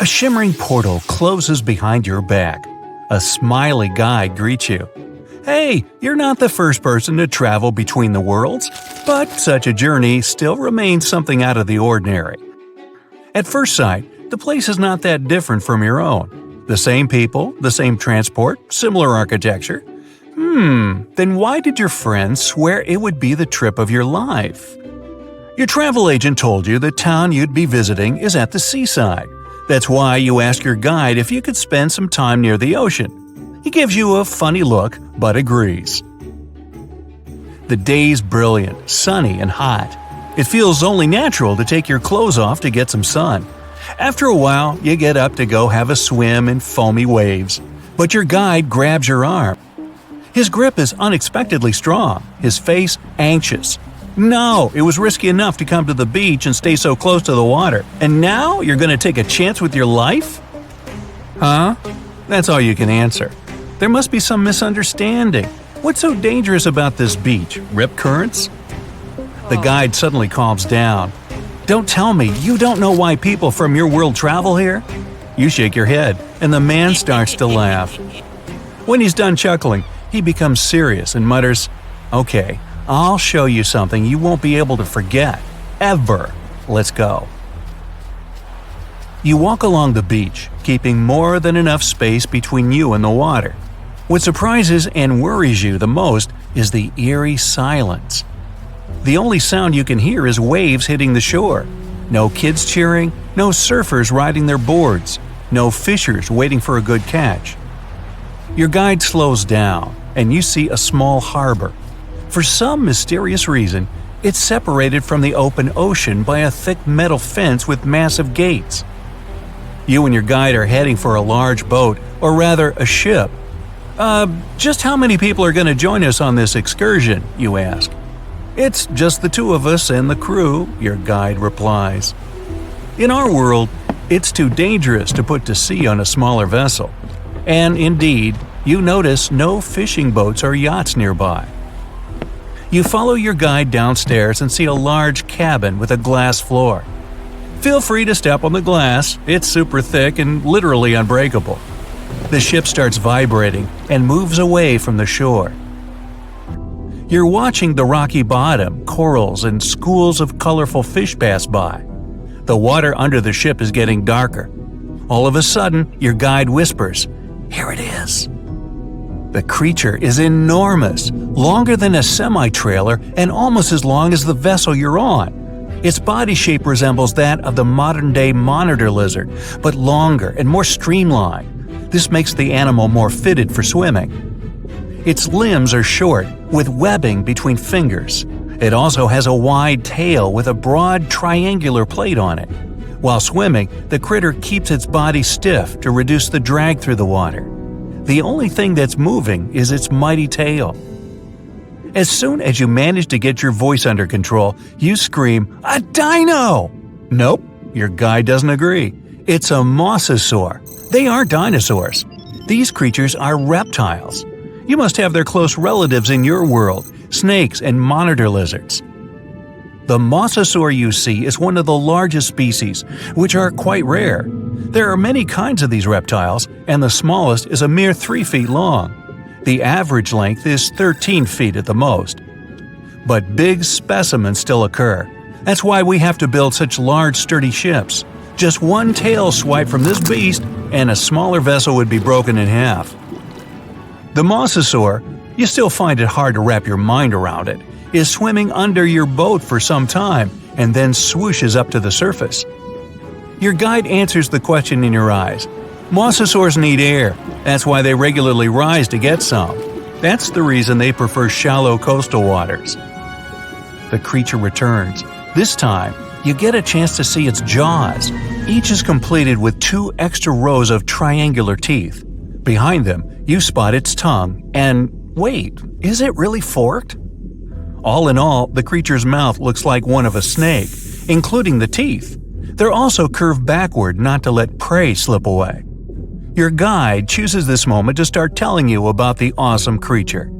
A shimmering portal closes behind your back. A smiley guide greets you. Hey, you're not the first person to travel between the worlds, but such a journey still remains something out of the ordinary. At first sight, the place is not that different from your own. The same people, the same transport, similar architecture. Then why did your friends swear it would be the trip of your life? Your travel agent told you the town you'd be visiting is at the seaside. That's why you ask your guide if you could spend some time near the ocean. He gives you a funny look, but agrees. The day's brilliant, sunny, and hot. It feels only natural to take your clothes off to get some sun. After a while, you get up to go have a swim in foamy waves. But your guide grabs your arm. His grip is unexpectedly strong, his face anxious. No, it was risky enough to come to the beach and stay so close to the water. And now you're going to take a chance with your life? Huh? That's all you can answer. There must be some misunderstanding. What's so dangerous about this beach? Rip currents? The guide suddenly calms down. Don't tell me you don't know why people from your world travel here? You shake your head, and the man starts to laugh. When he's done chuckling, he becomes serious and mutters, "Okay, I'll show you something you won't be able to forget. Ever. Let's go." You walk along the beach, keeping more than enough space between you and the water. What surprises and worries you the most is the eerie silence. The only sound you can hear is waves hitting the shore. No kids cheering, no surfers riding their boards, no fishers waiting for a good catch. Your guide slows down, and you see a small harbor. For some mysterious reason, it's separated from the open ocean by a thick metal fence with massive gates. You and your guide are heading for a large boat, or rather a ship. Just how many people are going to join us on this excursion?" you ask. "It's just the two of us and the crew," your guide replies. In our world, it's too dangerous to put to sea on a smaller vessel. And indeed, you notice no fishing boats or yachts nearby. You follow your guide downstairs and see a large cabin with a glass floor. Feel free to step on the glass, it's super thick and literally unbreakable. The ship starts vibrating and moves away from the shore. You're watching the rocky bottom, corals, and schools of colorful fish pass by. The water under the ship is getting darker. All of a sudden, your guide whispers, "Here it is." The creature is enormous, longer than a semi-trailer and almost as long as the vessel you're on. Its body shape resembles that of the modern-day monitor lizard, but longer and more streamlined. This makes the animal more fitted for swimming. Its limbs are short, with webbing between fingers. It also has a wide tail with a broad triangular plate on it. While swimming, the critter keeps its body stiff to reduce the drag through the water. The only thing that's moving is its mighty tail. As soon as you manage to get your voice under control, you scream, "A dino!" Nope, your guide doesn't agree. It's a mosasaur. They aren't dinosaurs. These creatures are reptiles. You must have their close relatives in your world, snakes and monitor lizards. The mosasaur you see is one of the largest species, which are quite rare. There are many kinds of these reptiles, and the smallest is a mere 3 feet long. The average length is 13 feet at the most. But big specimens still occur. That's why we have to build such large, sturdy ships. Just one tail swipe from this beast, and a smaller vessel would be broken in half. The mosasaur, you still find it hard to wrap your mind around it, is swimming under your boat for some time and then swooshes up to the surface. Your guide answers the question in your eyes. Mosasaurs need air. That's why they regularly rise to get some. That's the reason they prefer shallow coastal waters. The creature returns. This time, you get a chance to see its jaws. Each is completed with 2 extra rows of triangular teeth. Behind them, you spot its tongue, and wait, is it really forked? All in all, the creature's mouth looks like one of a snake, including the teeth. They're also curved backward not to let prey slip away. Your guide chooses this moment to start telling you about the awesome creature.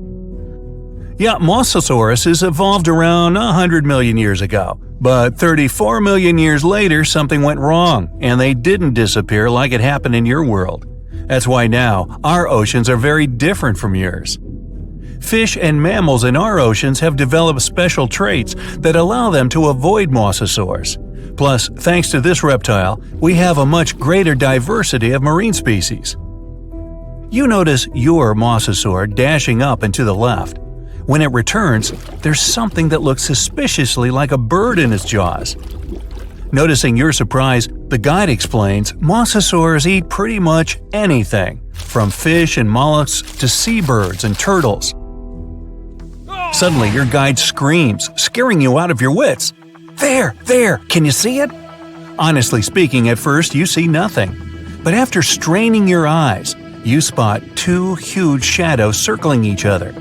Yeah, Mosasaurus evolved around 100 million years ago. But 34 million years later, something went wrong, and they didn't disappear like it happened in your world. That's why now, our oceans are very different from yours. Fish and mammals in our oceans have developed special traits that allow them to avoid mosasaurs. Plus, thanks to this reptile, we have a much greater diversity of marine species. You notice your mosasaur dashing up and to the left. When it returns, there's something that looks suspiciously like a bird in its jaws. Noticing your surprise, the guide explains mosasaurs eat pretty much anything, from fish and mollusks to seabirds and turtles. Suddenly, your guide screams, scaring you out of your wits. There! Can you see it? Honestly speaking, at first you see nothing. But after straining your eyes, you spot two huge shadows circling each other.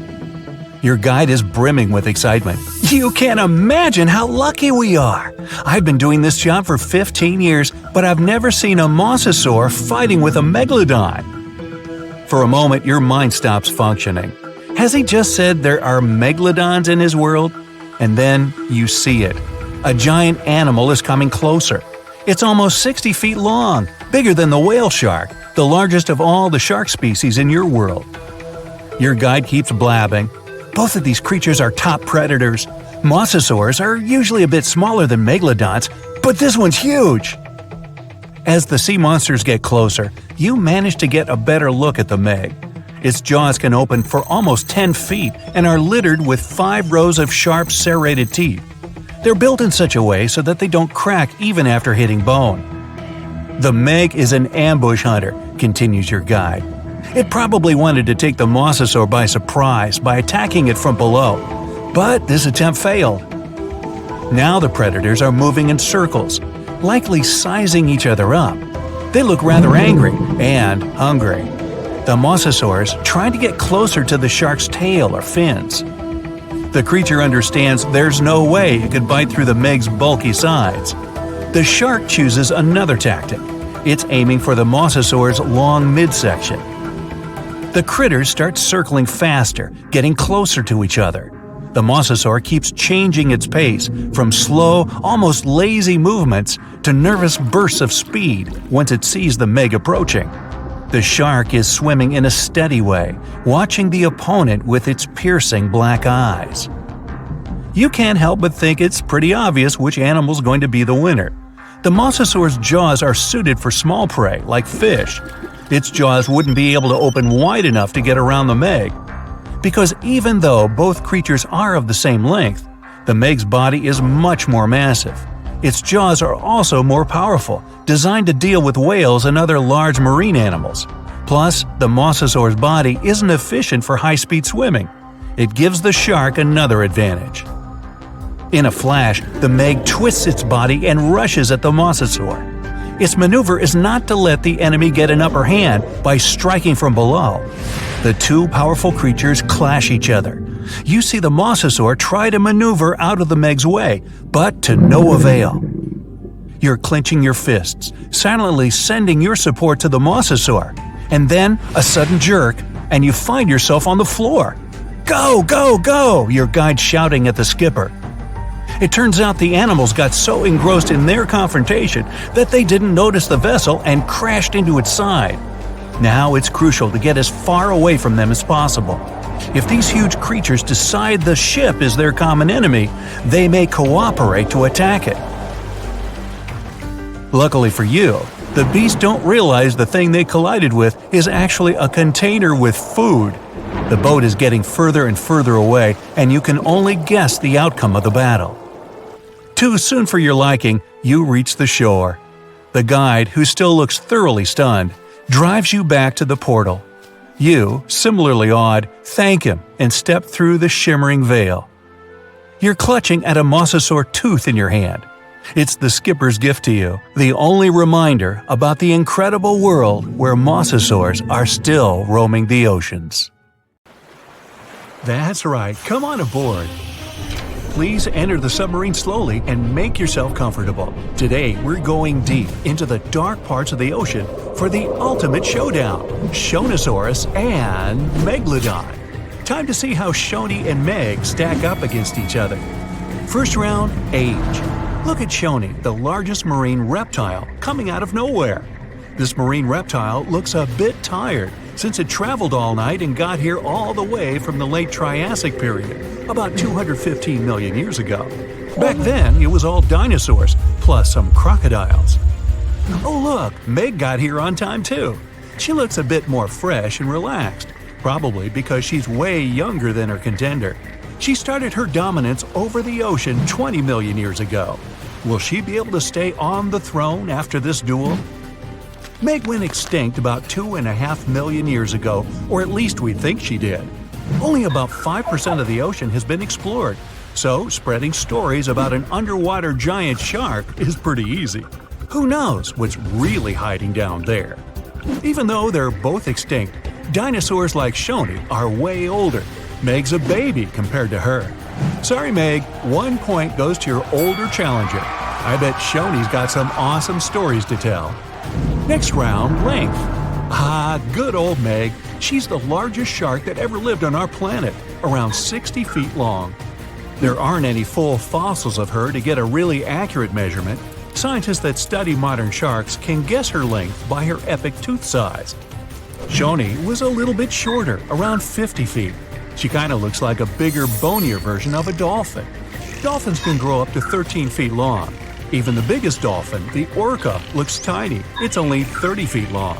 Your guide is brimming with excitement. You can't imagine how lucky we are! I've been doing this job for 15 years, but I've never seen a mosasaur fighting with a megalodon. For a moment, your mind stops functioning. Has he just said there are megalodons in his world? And then you see it. A giant animal is coming closer. It's almost 60 feet long, bigger than the whale shark, the largest of all the shark species in your world. Your guide keeps blabbing. Both of these creatures are top predators. Mosasaurs are usually a bit smaller than megalodons, but this one's huge! As the sea monsters get closer, you manage to get a better look at the meg. Its jaws can open for almost 10 feet and are littered with 5 rows of sharp serrated teeth. They're built in such a way so that they don't crack even after hitting bone. The meg is an ambush hunter, continues your guide. It probably wanted to take the mosasaur by surprise by attacking it from below, but this attempt failed. Now the predators are moving in circles, likely sizing each other up. They look rather angry and hungry. The mosasaurs trying to get closer to the shark's tail or fins. The creature understands there's no way it could bite through the meg's bulky sides. The shark chooses another tactic. It's aiming for the mosasaur's long midsection. The critters start circling faster, getting closer to each other. The mosasaur keeps changing its pace from slow, almost lazy movements to nervous bursts of speed once it sees the meg approaching. The shark is swimming in a steady way, watching the opponent with its piercing black eyes. You can't help but think it's pretty obvious which animal's going to be the winner. The mosasaur's jaws are suited for small prey, like fish. Its jaws wouldn't be able to open wide enough to get around the meg. Because even though both creatures are of the same length, the meg's body is much more massive. Its jaws are also more powerful, designed to deal with whales and other large marine animals. Plus, the mosasaur's body isn't efficient for high-speed swimming. It gives the shark another advantage. In a flash, the meg twists its body and rushes at the mosasaur. Its maneuver is not to let the enemy get an upper hand by striking from below. The two powerful creatures clash each other. You see the mosasaur try to maneuver out of the meg's way, but to no avail. You're clenching your fists, silently sending your support to the mosasaur, and then a sudden jerk, and you find yourself on the floor. "Go, go, go!" your guide's shouting at the skipper. It turns out the animals got so engrossed in their confrontation that they didn't notice the vessel and crashed into its side. Now it's crucial to get as far away from them as possible. If these huge creatures decide the ship is their common enemy, they may cooperate to attack it. Luckily for you, the beasts don't realize the thing they collided with is actually a container with food. The boat is getting further and further away, and you can only guess the outcome of the battle. Too soon for your liking, you reach the shore. The guide, who still looks thoroughly stunned, drives you back to the portal. You, similarly awed, thank him and step through the shimmering veil. You're clutching at a mosasaur tooth in your hand. It's the skipper's gift to you, the only reminder about the incredible world where mosasaurs are still roaming the oceans. That's right, come on aboard. Please enter the submarine slowly and make yourself comfortable. Today, we're going deep into the dark parts of the ocean for the ultimate showdown, Shonosaurus and Megalodon. Time to see how Shoni and Meg stack up against each other. First round, age. Look at Shoni, the largest marine reptile, coming out of nowhere. This marine reptile looks a bit tired since it traveled all night and got here all the way from the late Triassic period, about 215 million years ago. Back then, it was all dinosaurs, plus some crocodiles. Oh look, Meg got here on time too. She looks a bit more fresh and relaxed, probably because she's way younger than her contender. She started her dominance over the ocean 20 million years ago. Will she be able to stay on the throne after this duel? Meg went extinct about 2.5 million years ago, or at least we think she did. Only about 5% of the ocean has been explored, so spreading stories about an underwater giant shark is pretty easy. Who knows what's really hiding down there? Even though they're both extinct, dinosaurs like Shoni are way older. Meg's a baby compared to her. Sorry, Meg, 1 point goes to your older challenger. I bet Shoni's got some awesome stories to tell. Next round, length. Ah, good old Meg. She's the largest shark that ever lived on our planet, around 60 feet long. There aren't any full fossils of her to get a really accurate measurement. Scientists that study modern sharks can guess her length by her epic tooth size. Shoni was a little bit shorter, around 50 feet. She kinda looks like a bigger, bonier version of a dolphin. Dolphins can grow up to 13 feet long. Even the biggest dolphin, the orca, looks tiny. It's only 30 feet long.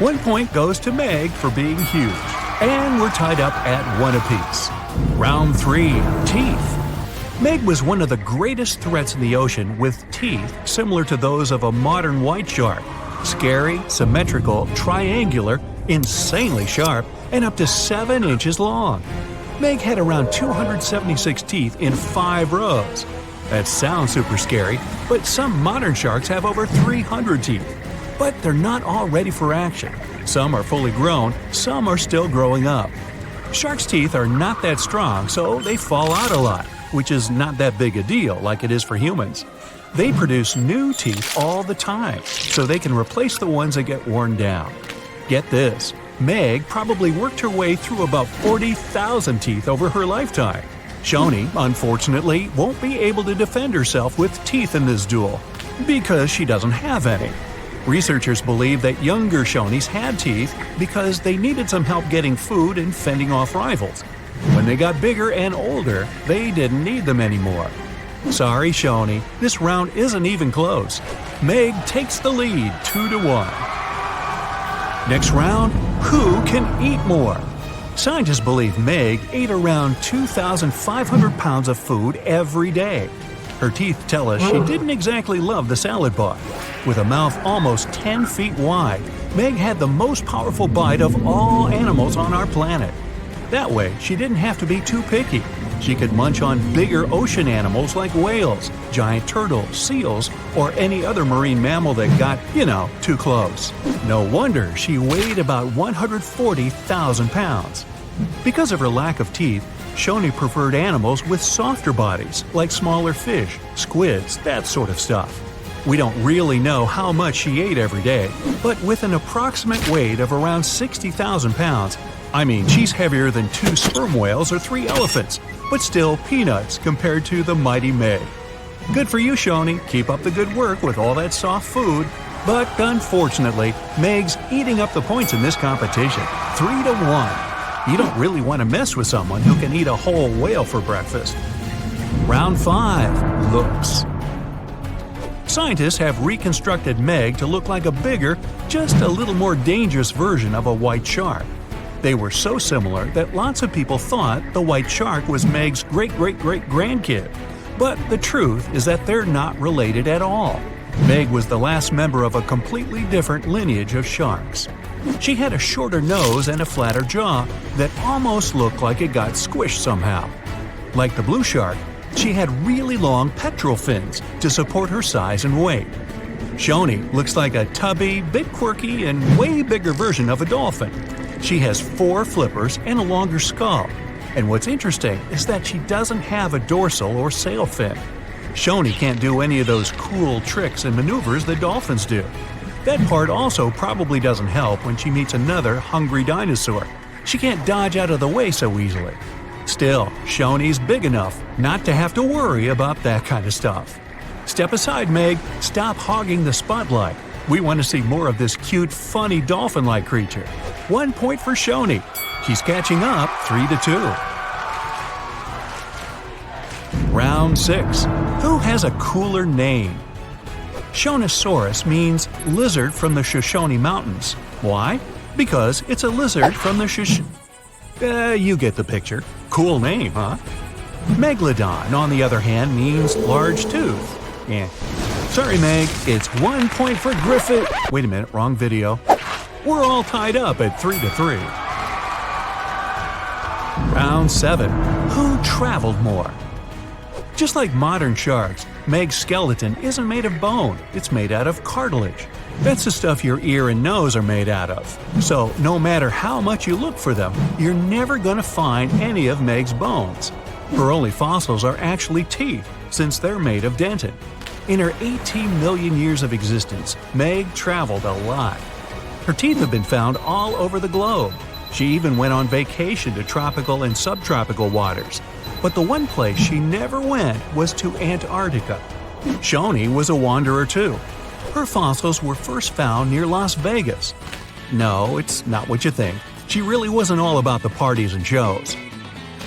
1 point goes to Meg for being huge. And we're tied up at 1 apiece. Round 3, teeth. Meg was one of the greatest threats in the ocean with teeth similar to those of a modern white shark. Scary, symmetrical, triangular, insanely sharp, and up to 7 inches long. Meg had around 276 teeth in 5 rows. That sounds super scary, but some modern sharks have over 300 teeth. But they're not all ready for action. Some are fully grown, some are still growing up. Sharks' teeth are not that strong, so they fall out a lot, which is not that big a deal like it is for humans. They produce new teeth all the time, so they can replace the ones that get worn down. Get this, Meg probably worked her way through about 40,000 teeth over her lifetime. Shoni, unfortunately, won't be able to defend herself with teeth in this duel, because she doesn't have any. Researchers believe that younger Shonis had teeth because they needed some help getting food and fending off rivals. When they got bigger and older, they didn't need them anymore. Sorry, Shoni, this round isn't even close. Meg takes the lead 2-1. Next round, who can eat more? Scientists believe Meg ate around 2,500 pounds of food every day. Her teeth tell us she didn't exactly love the salad bar. With a mouth almost 10 feet wide, Meg had the most powerful bite of all animals on our planet. That way, she didn't have to be too picky. She could munch on bigger ocean animals like whales, giant turtles, seals, or any other marine mammal that got, too close. No wonder she weighed about 140,000 pounds. Because of her lack of teeth, Shoni preferred animals with softer bodies, like smaller fish, squids, that sort of stuff. We don't really know how much she ate every day, but with an approximate weight of around 60,000 pounds, she's heavier than 2 sperm whales or 3 elephants, but still peanuts compared to the mighty Meg. Good for you, Shoni. Keep up the good work with all that soft food. But unfortunately, Meg's eating up the points in this competition, 3-1. You don't really want to mess with someone who can eat a whole whale for breakfast. Round 5, looks. Scientists have reconstructed Meg to look like a bigger, just a little more dangerous version of a white shark. They were so similar that lots of people thought the white shark was Meg's great-great-great-grandkid. But the truth is that they're not related at all. Meg was the last member of a completely different lineage of sharks. She had a shorter nose and a flatter jaw that almost looked like it got squished somehow. Like the blue shark, she had really long pectoral fins to support her size and weight. Shoni looks like a tubby, bit quirky, and way bigger version of a dolphin. She has 4 flippers and a longer skull. And what's interesting is that she doesn't have a dorsal or sail fin. Shoni can't do any of those cool tricks and maneuvers that dolphins do. That part also probably doesn't help when she meets another hungry dinosaur. She can't dodge out of the way so easily. Still, Shoni's big enough not to have to worry about that kind of stuff. Step aside, Meg. Stop hogging the spotlight. We want to see more of this cute, funny dolphin-like creature. 1 point for Shoni. She's catching up 3-2. Round 6. Who has a cooler name? MOSASAURUS means lizard from the Shoshone Mountains. Why? Because it's a lizard from the you get the picture. Cool name, huh? Megalodon, on the other hand, means large tooth. Yeah. Sorry, Meg, it's 1 point for Griffith. Wait a minute, wrong video. We're all tied up at 3-3. Round 7. Who traveled more? Just like modern sharks, Meg's skeleton isn't made of bone, it's made out of cartilage. That's the stuff your ear and nose are made out of. So, no matter how much you look for them, you're never going to find any of Meg's bones. Her only fossils are actually teeth, since they're made of dentin. In her 18 million years of existence, Meg traveled a lot. Her teeth have been found all over the globe. She even went on vacation to tropical and subtropical waters. But the one place she never went was to Antarctica. Shoni was a wanderer too. Her fossils were first found near Las Vegas. No, it's not what you think. She really wasn't all about the parties and shows.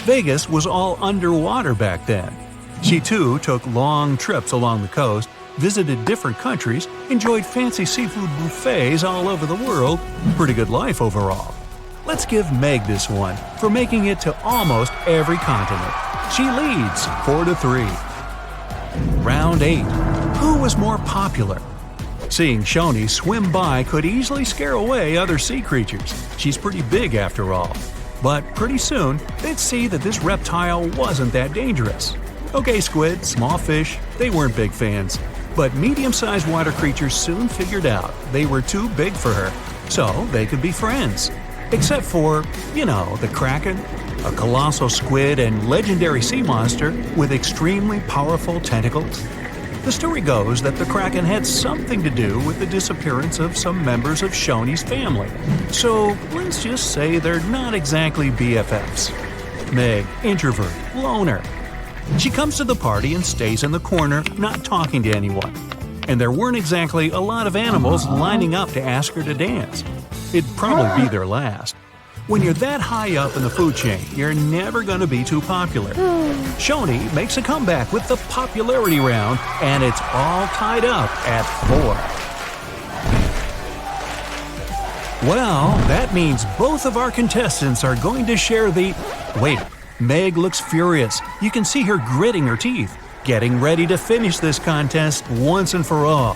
Vegas was all underwater back then. She too took long trips along the coast, visited different countries, enjoyed fancy seafood buffets all over the world. Pretty good life overall. Let's give Meg this one for making it to almost every continent. She leads 4-3. Round 8. Who was more popular? Seeing Shoni swim by could easily scare away other sea creatures. She's pretty big after all. But pretty soon, they'd see that this reptile wasn't that dangerous. Okay, squid, small fish, they weren't big fans. But medium-sized water creatures soon figured out they were too big for her, so they could be friends. Except for, the Kraken, a colossal squid and legendary sea monster with extremely powerful tentacles. The story goes that the Kraken had something to do with the disappearance of some members of Shoni's family. So let's just say they're not exactly BFFs. Meg, introvert, loner. She comes to the party and stays in the corner, not talking to anyone. And there weren't exactly a lot of animals lining up to ask her to dance. It'd probably be their last. When you're that high up in the food chain, you're never going to be too popular. Shoni makes a comeback with the popularity round, and it's all tied up at 4. Well, that means both of our contestants are going to share the… Wait, Meg looks furious. You can see her gritting her teeth, getting ready to finish this contest once and for all.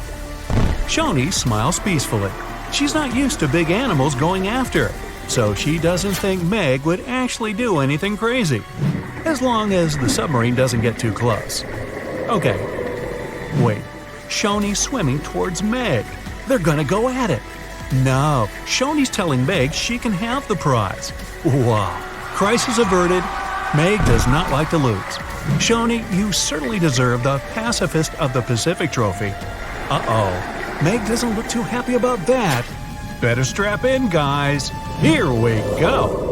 Shoni smiles peacefully. She's not used to big animals going after her, so she doesn't think Meg would actually do anything crazy, as long as the submarine doesn't get too close. Okay, wait, Shoni's swimming towards Meg. They're gonna go at it. No, Shoni's telling Meg she can have the prize. Wow, crisis averted. Meg does not like to lose. Shoni, you certainly deserve the Pacifist of the Pacific trophy. Uh-oh. Meg doesn't look too happy about that. Better strap in, guys. Here we go.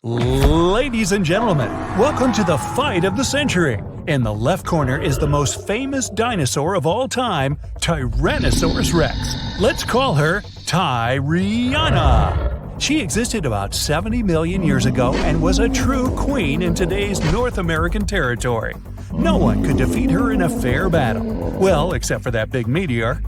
Ladies and gentlemen, welcome to the fight of the century. In the left corner is the most famous dinosaur of all time, Tyrannosaurus Rex. Let's call her Tyriana. She existed about 70 million years ago and was a true queen in today's North American territory. No one could defeat her in a fair battle. Well, except for that big meteor.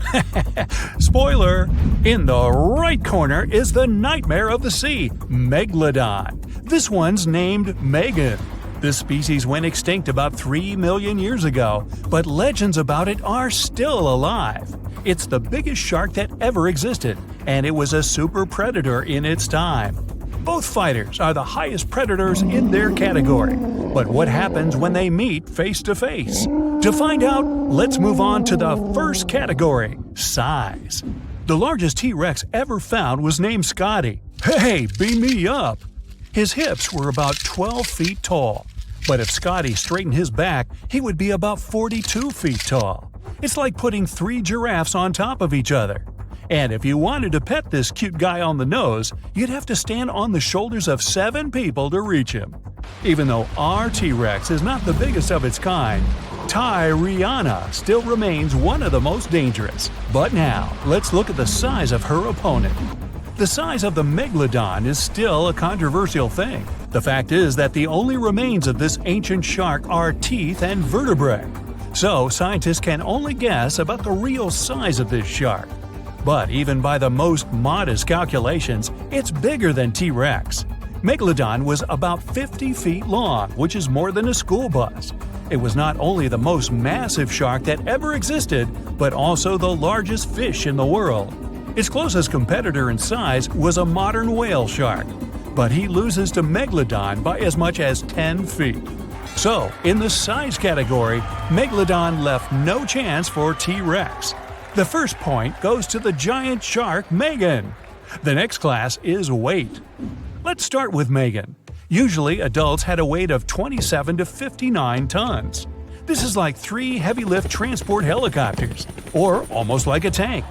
Spoiler! In the right corner is the nightmare of the sea, Megalodon. This one's named Megan. This species went extinct about 3 million years ago, but legends about it are still alive. It's the biggest shark that ever existed, and it was a super predator in its time. Both fighters are the highest predators in their category. But what happens when they meet face to face? To find out, let's move on to the first category, size. The largest T-Rex ever found was named Scotty. Hey, beam me up! His hips were about 12 feet tall. But if Scotty straightened his back, he would be about 42 feet tall. It's like putting 3 giraffes on top of each other. And if you wanted to pet this cute guy on the nose, you'd have to stand on the shoulders of 7 people to reach him. Even though our T-Rex is not the biggest of its kind, Tyriana still remains one of the most dangerous. But now, let's look at the size of her opponent. The size of the megalodon is still a controversial thing. The fact is that the only remains of this ancient shark are teeth and vertebrae. So scientists can only guess about the real size of this shark. But even by the most modest calculations, it's bigger than T-Rex. Megalodon was about 50 feet long, which is more than a school bus. It was not only the most massive shark that ever existed, but also the largest fish in the world. Its closest competitor in size was a modern whale shark, but he loses to Megalodon by as much as 10 feet. So, in the size category, Megalodon left no chance for T-Rex. The first point goes to the giant shark Megan. The next class is weight. Let's start with Megan. Usually, adults had a weight of 27 to 59 tons. This is like 3 heavy-lift transport helicopters, or almost like a tank.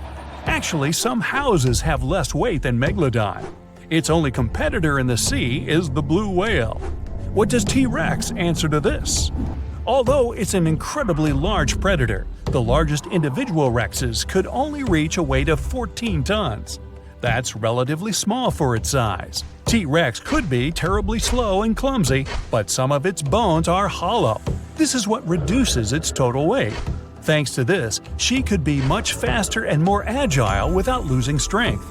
Actually, some houses have less weight than Megalodon. Its only competitor in the sea is the blue whale. What does T-Rex answer to this? Although it's an incredibly large predator, the largest individual rexes could only reach a weight of 14 tons. That's relatively small for its size. T-Rex could be terribly slow and clumsy, but some of its bones are hollow. This is what reduces its total weight. Thanks to this, she could be much faster and more agile without losing strength.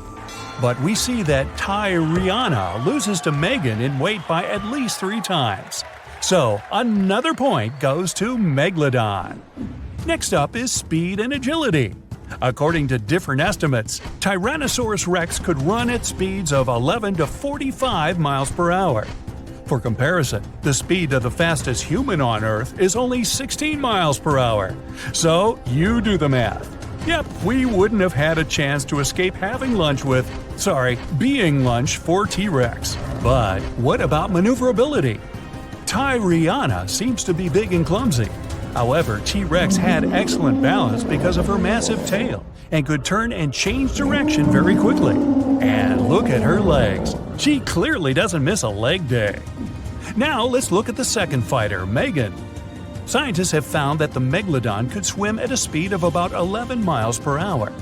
But we see that Tyriana loses to Megan in weight by at least 3 times. So, another point goes to Megalodon. Next up is speed and agility. According to different estimates, Tyrannosaurus rex could run at speeds of 11 to 45 miles per hour. For comparison, the speed of the fastest human on Earth is only 16 miles per hour. So, you do the math. Yep, we wouldn't have had a chance to escape being lunch for T-Rex. But what about maneuverability? Tyriana seems to be big and clumsy. However, T-Rex had excellent balance because of her massive tail and could turn and change direction very quickly. And look at her legs. She clearly doesn't miss a leg day. Now let's look at the second fighter, Megan. Scientists have found that the megalodon could swim at a speed of about 11 miles per hour.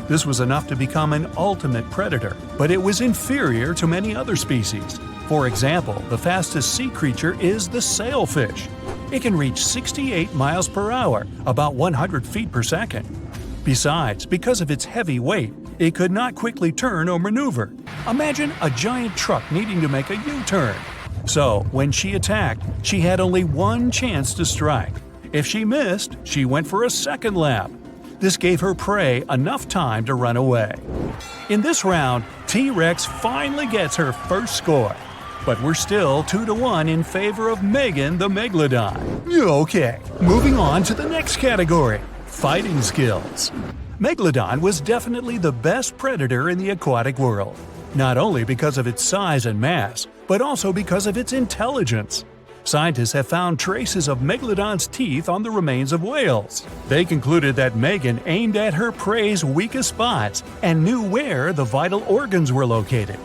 This was enough to become an ultimate predator, but it was inferior to many other species. For example, the fastest sea creature is the sailfish. It can reach 68 miles per hour, about 100 feet per second. Besides, because of its heavy weight, it could not quickly turn or maneuver. Imagine a giant truck needing to make a U-turn. So, when she attacked, she had only one chance to strike. If she missed, she went for a second lap. This gave her prey enough time to run away. In this round, T-Rex finally gets her first score. But we're still 2-1 in favor of Megan the Megalodon. Okay, moving on to the next category, fighting skills. Megalodon was definitely the best predator in the aquatic world, not only because of its size and mass, but also because of its intelligence. Scientists have found traces of Megalodon's teeth on the remains of whales. They concluded that Megan aimed at her prey's weakest spots and knew where the vital organs were located.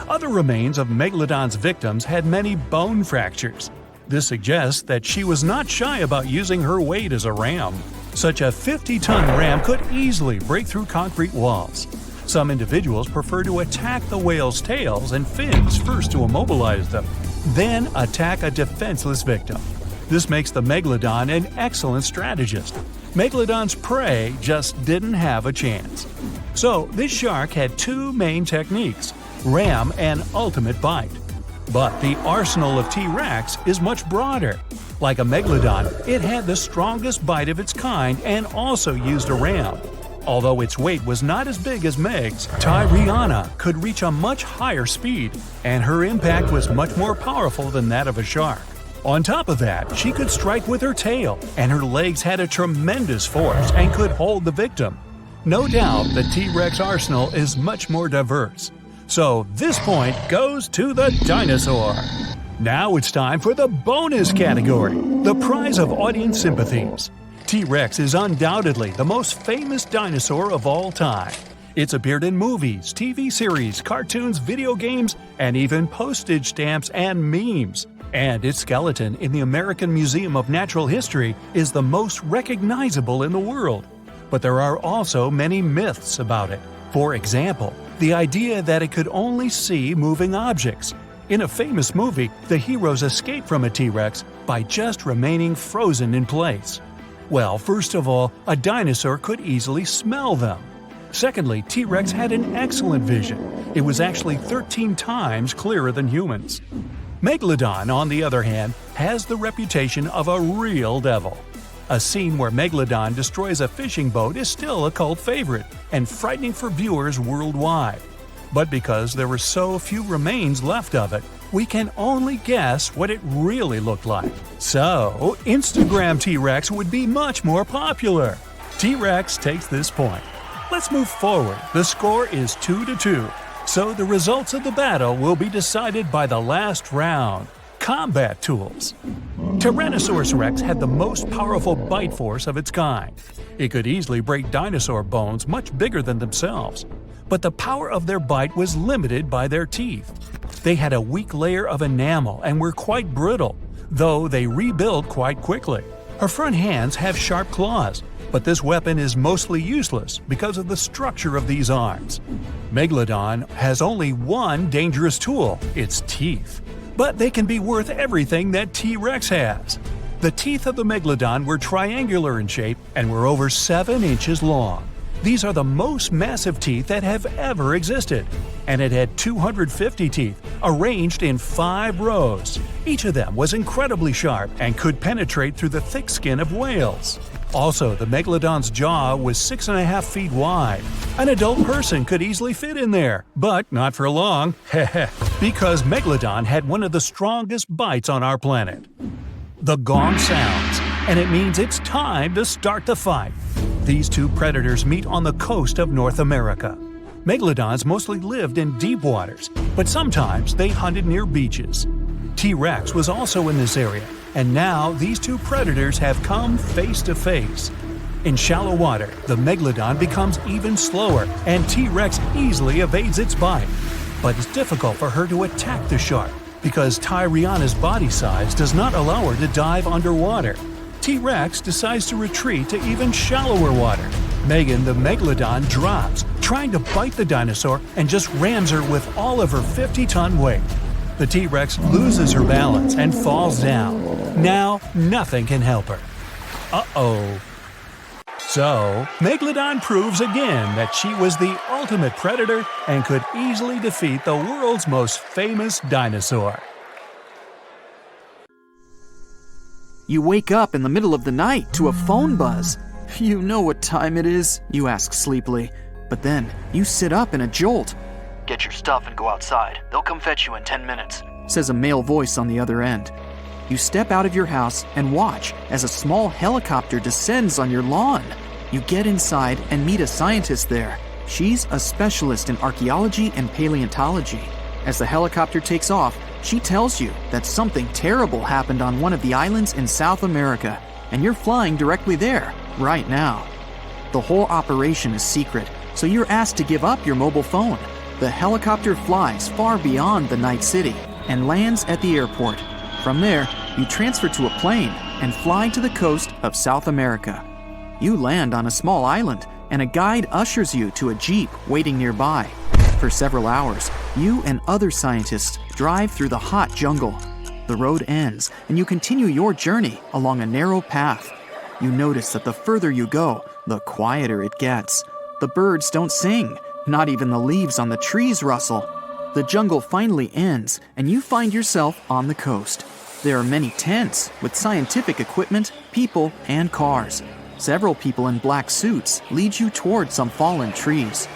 Other remains of Megalodon's victims had many bone fractures. This suggests that she was not shy about using her weight as a ram. Such a 50-ton ram could easily break through concrete walls. Some individuals prefer to attack the whale's tails and fins first to immobilize them, then attack a defenseless victim. This makes the Megalodon an excellent strategist. Megalodon's prey just didn't have a chance. So, this shark had 2 main techniques: ram and ultimate bite. But the arsenal of T-Rex is much broader. Like a Megalodon, it had the strongest bite of its kind and also used a ram. Although its weight was not as big as Meg's, Tyriana could reach a much higher speed, and her impact was much more powerful than that of a shark. On top of that, she could strike with her tail, and her legs had a tremendous force and could hold the victim. No doubt the T-Rex arsenal is much more diverse. So this point goes to the dinosaur. Now it's time for the bonus category, the prize of audience sympathies. T-Rex is undoubtedly the most famous dinosaur of all time. It's appeared in movies, TV series, cartoons, video games, and even postage stamps and memes. And its skeleton in the American Museum of Natural History is the most recognizable in the world. But there are also many myths about it. For example, the idea that it could only see moving objects. In a famous movie, the heroes escape from a T-Rex by just remaining frozen in place. Well, first of all, a dinosaur could easily smell them. Secondly, T-Rex had an excellent vision. It was actually 13 times clearer than humans. Megalodon, on the other hand, has the reputation of a real devil. A scene where Megalodon destroys a fishing boat is still a cult favorite and frightening for viewers worldwide. But because there were so few remains left of it, we can only guess what it really looked like. So, Instagram T-Rex would be much more popular. T-Rex takes this point. Let's move forward. The score is 2-2. So the results of the battle will be decided by the last round. Combat tools. Tyrannosaurus rex had the most powerful bite force of its kind. It could easily break dinosaur bones much bigger than themselves. But the power of their bite was limited by their teeth. They had a weak layer of enamel and were quite brittle, though they rebuild quite quickly. Her front hands have sharp claws, but this weapon is mostly useless because of the structure of these arms. Megalodon has only one dangerous tool, its teeth. But they can be worth everything that T-Rex has. The teeth of the Megalodon were triangular in shape and were over 7 inches long. These are the most massive teeth that have ever existed, and it had 250 teeth, arranged in 5 rows. Each of them was incredibly sharp and could penetrate through the thick skin of whales. Also, the Megalodon's jaw was 6.5 feet wide. An adult person could easily fit in there, but not for long, because Megalodon had one of the strongest bites on our planet. The gong sounds, and it means it's time to start the fight. These two predators meet on the coast of North America. Megalodons mostly lived in deep waters, but sometimes they hunted near beaches. T-Rex was also in this area, and now these two predators have come face to face. In shallow water, the Megalodon becomes even slower, and T-Rex easily evades its bite. But it's difficult for her to attack the shark, because Tyriana's body size does not allow her to dive underwater. T-Rex decides to retreat to even shallower water. Megan the Megalodon drops, trying to bite the dinosaur, and just rams her with all of her 50-ton weight. The T-Rex loses her balance and falls down. Now, nothing can help her. Uh-oh. So, Megalodon proves again that she was the ultimate predator and could easily defeat the world's most famous dinosaur. You wake up in the middle of the night to a phone buzz. You know what time it is, you ask sleepily. But then, you sit up in a jolt. Get your stuff and go outside. They'll come fetch you in 10 minutes, says a male voice on the other end. You step out of your house and watch as a small helicopter descends on your lawn. You get inside and meet a scientist there. She's a specialist in archaeology and paleontology. As the helicopter takes off, she tells you that something terrible happened on one of the islands in South America, and you're flying directly there, right now. The whole operation is secret, so you're asked to give up your mobile phone. The helicopter flies far beyond the night city and lands at the airport. From there, you transfer to a plane and fly to the coast of South America. You land on a small island, and a guide ushers you to a jeep waiting nearby. For several hours, you and other scientists drive through the hot jungle. The road ends, and you continue your journey along a narrow path. You notice that the further you go, the quieter it gets. The birds don't sing, not even the leaves on the trees rustle. The jungle finally ends, and you find yourself on the coast. There are many tents with scientific equipment, people, and cars. Several people in black suits lead you toward some fallen trees.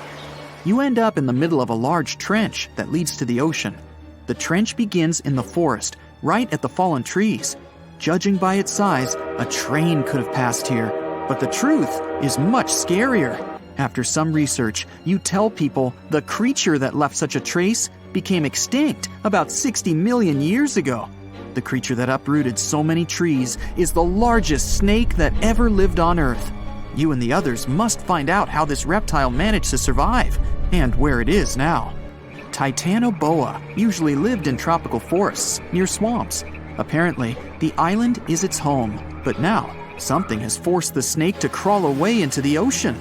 You end up in the middle of a large trench that leads to the ocean. The trench begins in the forest, right at the fallen trees. Judging by its size, a train could have passed here, but the truth is much scarier. After some research, you tell people the creature that left such a trace became extinct about 60 million years ago. The creature that uprooted so many trees is the largest snake that ever lived on Earth. You and the others must find out how this reptile managed to survive, and where it is now. Titanoboa usually lived in tropical forests near swamps. Apparently, the island is its home, but now something has forced the snake to crawl away into the ocean.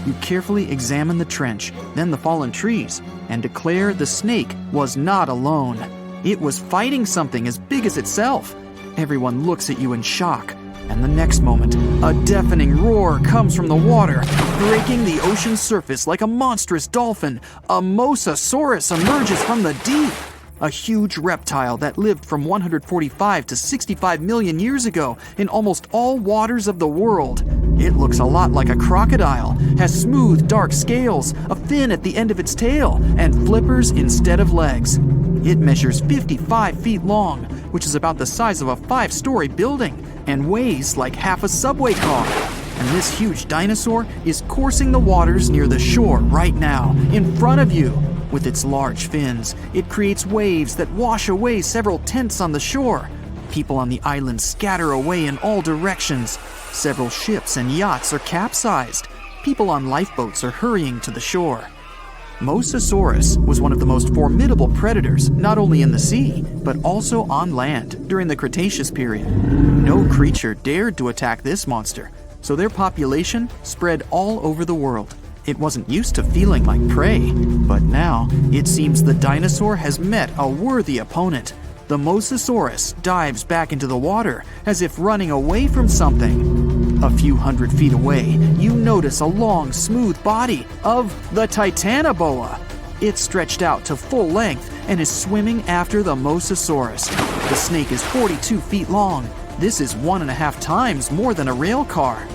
You carefully examine the trench, then the fallen trees, and declare the snake was not alone. It was fighting something as big as itself. Everyone looks at you in shock, and the next moment, a deafening roar comes from the water, breaking the ocean's surface like a monstrous dolphin. A MOSASAURUS emerges from the deep. A huge reptile that lived from 145 to 65 million years ago in almost all waters of the world. It looks a lot like a crocodile, has smooth, dark scales, a fin at the end of its tail, and flippers instead of legs. It measures 55 feet long, which is about the size of a 5-story building, and weighs like half a subway car. And this huge dinosaur is coursing the waters near the shore right now, in front of you. With its large fins, it creates waves that wash away several tents on the shore. People on the island scatter away in all directions. Several ships and yachts are capsized. People on lifeboats are hurrying to the shore. MOSASAURUS was one of the most formidable predators, not only in the sea, but also on land during the Cretaceous period. No creature dared to attack this monster, so their population spread all over the world. It wasn't used to feeling like prey, but now it seems the dinosaur has met a worthy opponent. The MOSASAURUS dives back into the water as if running away from something. A few hundred feet away, you notice a long, smooth body of the Titanoboa. It's stretched out to full length and is swimming after the MOSASAURUS. The snake is 42 feet long. This is 1.5 times more than a rail car.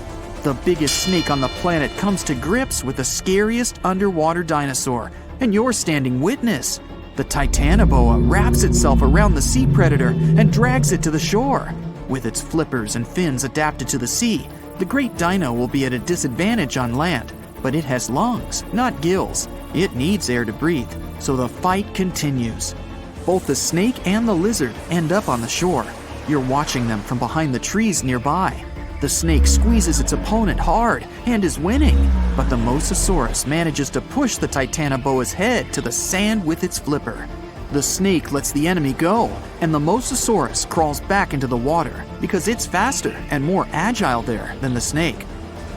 The biggest snake on the planet comes to grips with the scariest underwater dinosaur, and you're standing witness. The Titanoboa wraps itself around the sea predator and drags it to the shore. With its flippers and fins adapted to the sea, the great dino will be at a disadvantage on land, but it has lungs, not gills. It needs air to breathe, so the fight continues. Both the snake and the lizard end up on the shore. You're watching them from behind the trees nearby. The snake squeezes its opponent hard and is winning, but the MOSASAURUS manages to push the Titanoboa's head to the sand with its flipper. The snake lets the enemy go, and the MOSASAURUS crawls back into the water because it's faster and more agile there than the snake.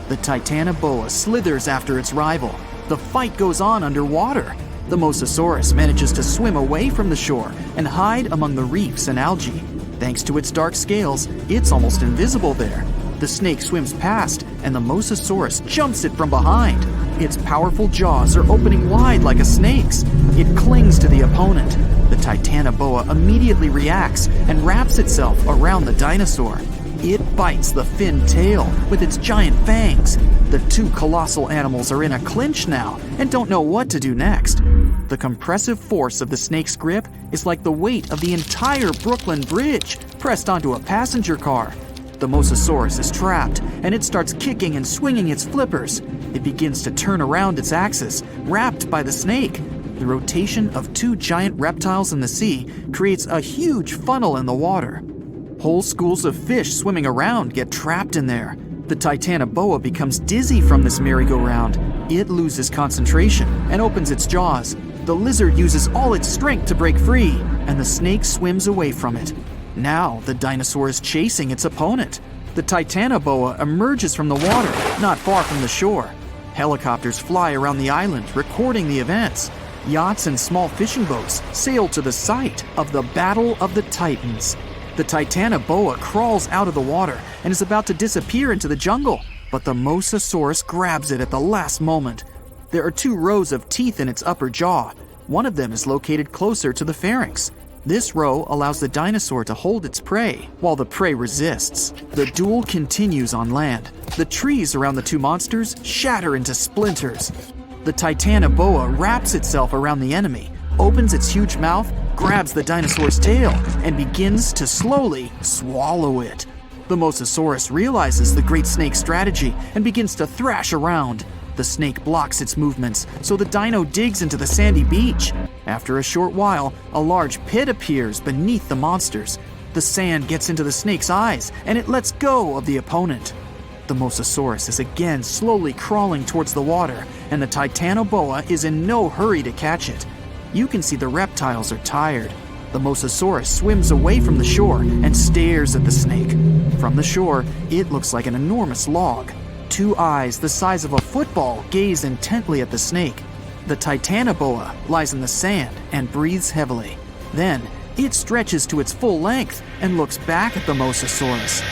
The Titanoboa slithers after its rival. The fight goes on underwater. The MOSASAURUS manages to swim away from the shore and hide among the reefs and algae. Thanks to its dark scales, it's almost invisible there. The snake swims past, and the MOSASAURUS jumps it from behind. Its powerful jaws are opening wide like a snake's. It clings to the opponent. The Titanoboa immediately reacts and wraps itself around the dinosaur. It bites the fin tail with its giant fangs. The two colossal animals are in a clinch now and don't know what to do next. The compressive force of the snake's grip is like the weight of the entire Brooklyn Bridge pressed onto a passenger car. The MOSASAURUS is trapped, and it starts kicking and swinging its flippers. It begins to turn around its axis, wrapped by the snake. The rotation of two giant reptiles in the sea creates a huge funnel in the water. Whole schools of fish swimming around get trapped in there. The Titanoboa becomes dizzy from this merry-go-round. It loses concentration and opens its jaws. The lizard uses all its strength to break free, and the snake swims away from it. Now the dinosaur is chasing its opponent. The Titanoboa emerges from the water, not far from the shore. Helicopters fly around the island, recording the events. Yachts and small fishing boats sail to the site of the Battle of the Titans. The Titanoboa crawls out of the water and is about to disappear into the jungle, but the MOSASAURUS grabs it at the last moment. There are 2 rows of teeth in its upper jaw. One of them is located closer to the pharynx. This row allows the dinosaur to hold its prey, while the prey resists. The duel continues on land. The trees around the 2 monsters shatter into splinters. The Titanoboa wraps itself around the enemy, opens its huge mouth, grabs the dinosaur's tail, and begins to slowly swallow it. The MOSASAURUS realizes the great snake's strategy and begins to thrash around. The snake blocks its movements, so the dino digs into the sandy beach. After a short while, a large pit appears beneath the monsters. The sand gets into the snake's eyes, and it lets go of the opponent. The MOSASAURUS is again slowly crawling towards the water, and the Titanoboa is in no hurry to catch it. You can see the reptiles are tired. The Mosasaurus swims away from the shore and stares at the snake. From the shore, it looks like an enormous log. Two eyes the size of a football gaze intently at the snake. The Titanoboa lies in the sand and breathes heavily. Then, it stretches to its full length and looks back at the Mosasaurus.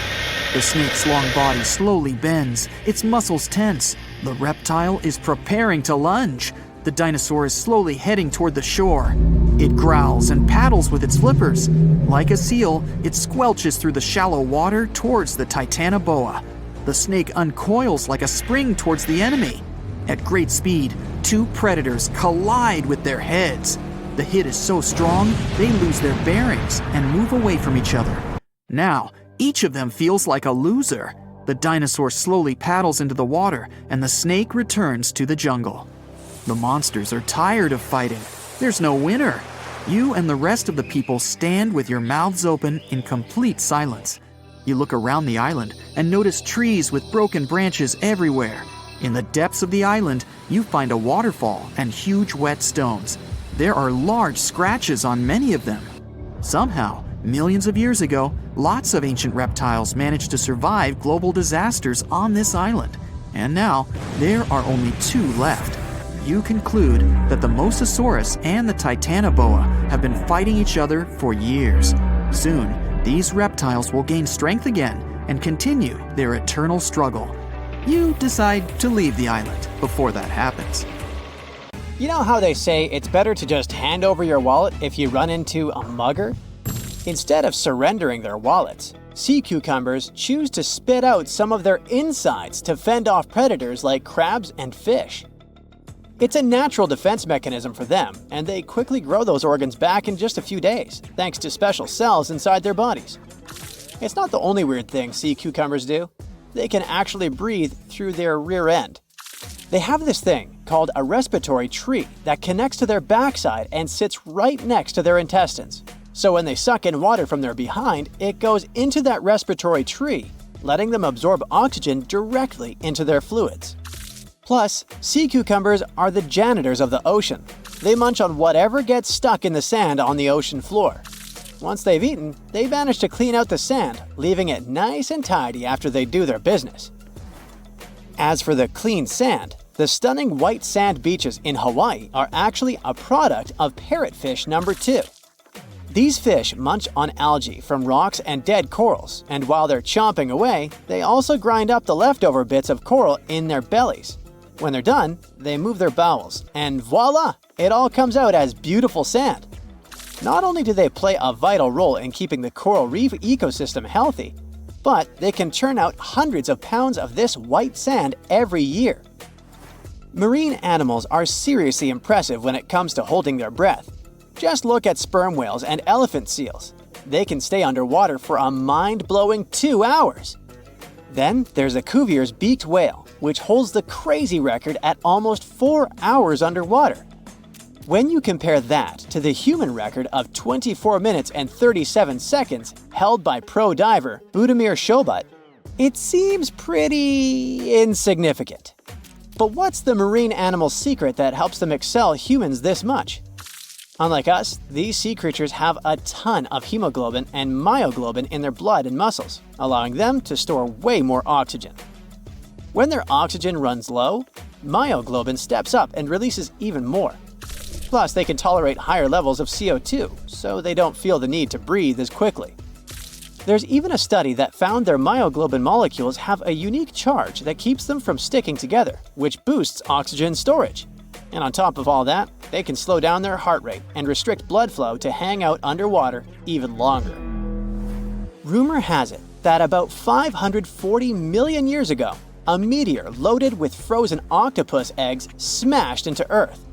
The snake's long body slowly bends, its muscles tense. The reptile is preparing to lunge. The dinosaur is slowly heading toward the shore. It growls and paddles with its flippers. Like a seal, it squelches through the shallow water towards the Titanoboa. The snake uncoils like a spring towards the enemy. At great speed, two predators collide with their heads. The hit is so strong, they lose their bearings and move away from each other. Now, each of them feels like a loser. The dinosaur slowly paddles into the water, and the snake returns to the jungle. The monsters are tired of fighting. There's no winner. You and the rest of the people stand with your mouths open in complete silence. You look around the island and notice trees with broken branches everywhere. In the depths of the island, you find a waterfall and huge wet stones. There are large scratches on many of them. Somehow, millions of years ago, lots of ancient reptiles managed to survive global disasters on this island. And now, there are only two left. You conclude that the Mosasaurus and the Titanoboa have been fighting each other for years. Soon, these reptiles will gain strength again and continue their eternal struggle. You decide to leave the island before that happens. You know how they say it's better to just hand over your wallet if you run into a mugger? Instead of surrendering their wallets, sea cucumbers choose to spit out some of their insides to fend off predators like crabs and fish. It's a natural defense mechanism for them, and they quickly grow those organs back in just a few days, thanks to special cells inside their bodies. It's not the only weird thing sea cucumbers do. They can actually breathe through their rear end. They have this thing called a respiratory tree that connects to their backside and sits right next to their intestines. So when they suck in water from their behind, it goes into that respiratory tree, letting them absorb oxygen directly into their fluids. Plus, sea cucumbers are the janitors of the ocean. They munch on whatever gets stuck in the sand on the ocean floor. Once they've eaten, they manage to clean out the sand, leaving it nice and tidy after they do their business. As for the clean sand, the stunning white sand beaches in Hawaii are actually a product of parrotfish number 2. These fish munch on algae from rocks and dead corals, and while they're chomping away, they also grind up the leftover bits of coral in their bellies. When they're done, they move their bowels, and voila! It all comes out as beautiful sand. Not only do they play a vital role in keeping the coral reef ecosystem healthy, but they can churn out hundreds of pounds of this white sand every year. Marine animals are seriously impressive when it comes to holding their breath. Just look at sperm whales and elephant seals. They can stay underwater for a mind-blowing 2 hours. Then there's a Cuvier's beaked whale, which holds the crazy record at almost 4 hours underwater. When you compare that to the human record of 24 minutes and 37 seconds held by pro diver Budimir Shobat, it seems pretty insignificant. But what's the marine animal's secret that helps them excel humans this much? Unlike us, these sea creatures have a ton of hemoglobin and myoglobin in their blood and muscles, allowing them to store way more oxygen. When their oxygen runs low, myoglobin steps up and releases even more. Plus, they can tolerate higher levels of CO2, so they don't feel the need to breathe as quickly. There's even a study that found their myoglobin molecules have a unique charge that keeps them from sticking together, which boosts oxygen storage. And on top of all that, they can slow down their heart rate and restrict blood flow to hang out underwater even longer. Rumor has it that about 540 million years ago, a meteor loaded with frozen octopus eggs smashed into Earth.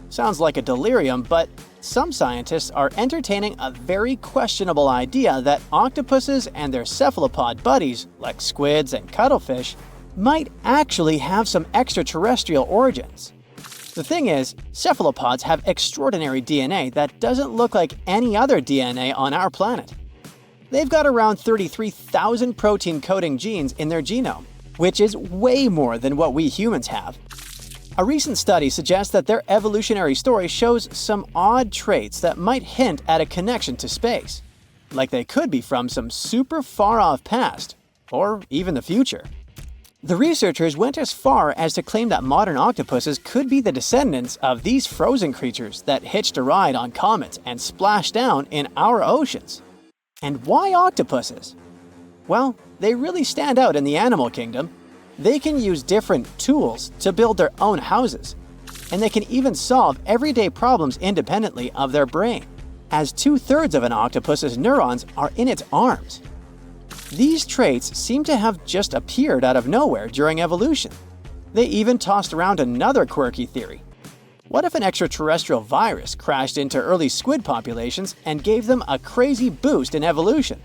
Sounds like a delirium, but some scientists are entertaining a very questionable idea that octopuses and their cephalopod buddies, like squids and cuttlefish, might actually have some extraterrestrial origins. The thing is, cephalopods have extraordinary DNA that doesn't look like any other DNA on our planet. They've got around 33,000 protein coding genes in their genome, which is way more than what we humans have. A recent study suggests that their evolutionary story shows some odd traits that might hint at a connection to space, like they could be from some super far-off past, or even the future. The researchers went as far as to claim that modern octopuses could be the descendants of these frozen creatures that hitched a ride on comets and splashed down in our oceans. And why octopuses? Well, they really stand out in the animal kingdom. They can use different tools to build their own houses, and they can even solve everyday problems independently of their brain, as 2/3 of an octopus's neurons are in its arms. These traits seem to have just appeared out of nowhere during evolution. They even tossed around another quirky theory. What if an extraterrestrial virus crashed into early squid populations and gave them a crazy boost in evolution,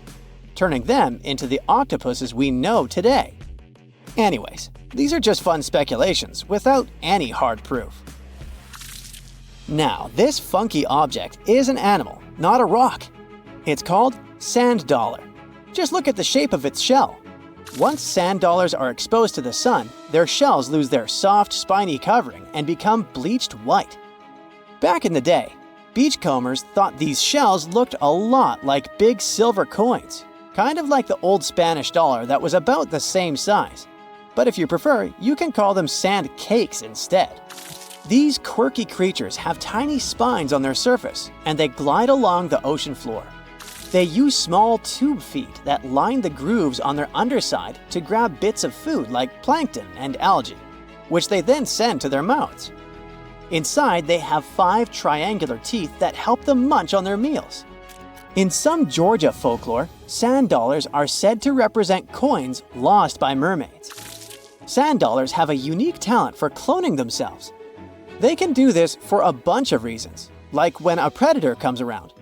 turning them into the octopuses we know today? Anyways, these are just fun speculations without any hard proof. Now, this funky object is an animal, not a rock. It's called sand dollar. Just look at the shape of its shell. Once sand dollars are exposed to the sun, their shells lose their soft, spiny covering and become bleached white. Back in the day, beachcombers thought these shells looked a lot like big silver coins, kind of like the old Spanish dollar that was about the same size. But if you prefer, you can call them sand cakes instead. These quirky creatures have tiny spines on their surface, and they glide along the ocean floor. They use small tube feet that line the grooves on their underside to grab bits of food like plankton and algae, which they then send to their mouths. Inside, they have 5 triangular teeth that help them munch on their meals. In some Georgia folklore, sand dollars are said to represent coins lost by mermaids. Sand dollars have a unique talent for cloning themselves. They can do this for a bunch of reasons, like when a predator comes around.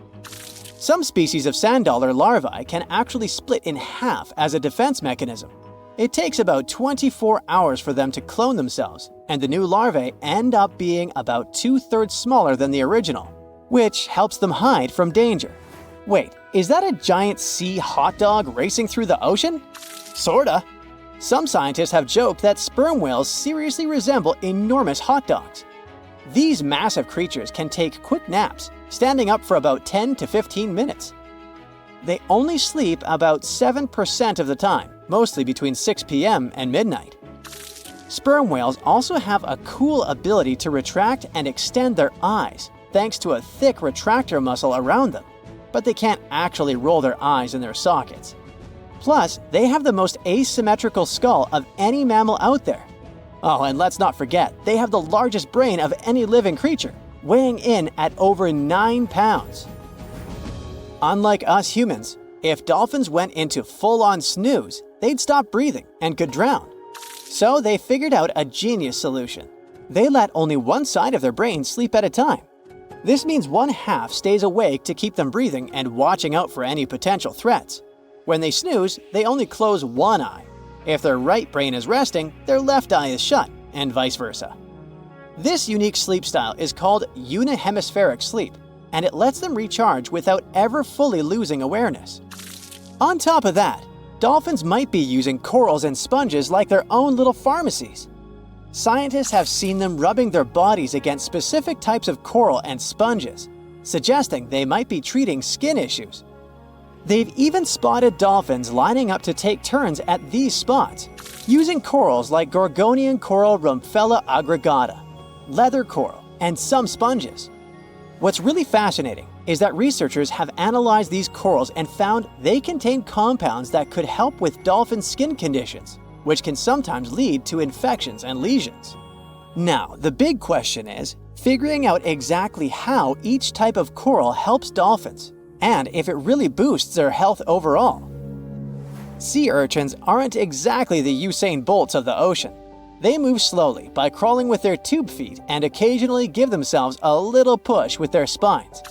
Some species of sand dollar larvae can actually split in half as a defense mechanism. It takes about 24 hours for them to clone themselves, and the new larvae end up being about 2/3 smaller than the original, which helps them hide from danger. Wait, is that a giant sea hot dog racing through the ocean? Sorta. Some scientists have joked that sperm whales seriously resemble enormous hot dogs. These massive creatures can take quick naps, standing up for about 10 to 15 minutes. They only sleep about 7% of the time, mostly between 6 p.m. and midnight. Sperm whales also have a cool ability to retract and extend their eyes, thanks to a thick retractor muscle around them, but they can't actually roll their eyes in their sockets. Plus, they have the most asymmetrical skull of any mammal out there. Oh, and let's not forget, they have the largest brain of any living creature, weighing in at over 9 pounds. Unlike us humans, if dolphins went into full-on snooze, they'd stop breathing and could drown. So they figured out a genius solution. They let only one side of their brain sleep at a time. This means one half stays awake to keep them breathing and watching out for any potential threats. When they snooze, they only close one eye. If their right brain is resting, their left eye is shut, and vice versa. This unique sleep style is called unihemispheric sleep, and it lets them recharge without ever fully losing awareness. On top of that, dolphins might be using corals and sponges like their own little pharmacies. Scientists have seen them rubbing their bodies against specific types of coral and sponges, suggesting they might be treating skin issues. They've even spotted dolphins lining up to take turns at these spots, using corals like Gorgonian coral Rumphella aggregata, leather coral, and some sponges. What's really fascinating is that researchers have analyzed these corals and found they contain compounds that could help with dolphin skin conditions, which can sometimes lead to infections and lesions. Now, the big question is figuring out exactly how each type of coral helps dolphins, and if it really boosts their health overall. Sea urchins aren't exactly the Usain Bolts of the ocean. They move slowly by crawling with their tube feet and occasionally give themselves a little push with their spines.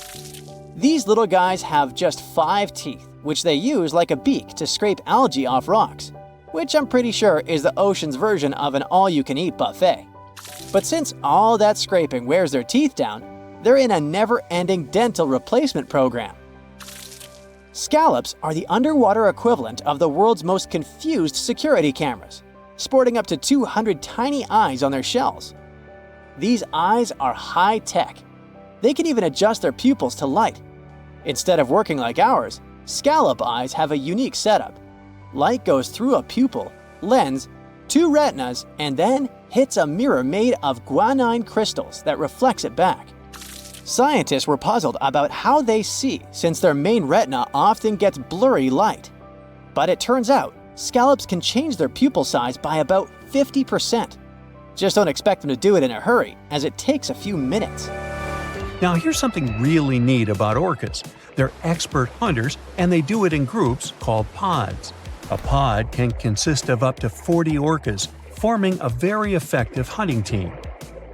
These little guys have just 5 teeth, which they use like a beak to scrape algae off rocks, which I'm pretty sure is the ocean's version of an all-you-can-eat buffet. But since all that scraping wears their teeth down, they're in a never-ending dental replacement program. Scallops are the underwater equivalent of the world's most confused security cameras, sporting up to 200 tiny eyes on their shells. these eyes are high-tech. They can even adjust their pupils to light. Instead of working like ours, scallop eyes have a unique setup. Light goes through a pupil, lens, two retinas, and then hits a mirror made of guanine crystals that reflects it back. Scientists were puzzled about how they see since their main retina often gets blurry light. But it turns out, scallops can change their pupil size by about 50%. Just don't expect them to do it in a hurry, as it takes a few minutes. Now here's something really neat about orcas. They're expert hunters, and they do it in groups called pods. A pod can consist of up to 40 orcas, forming a very effective hunting team.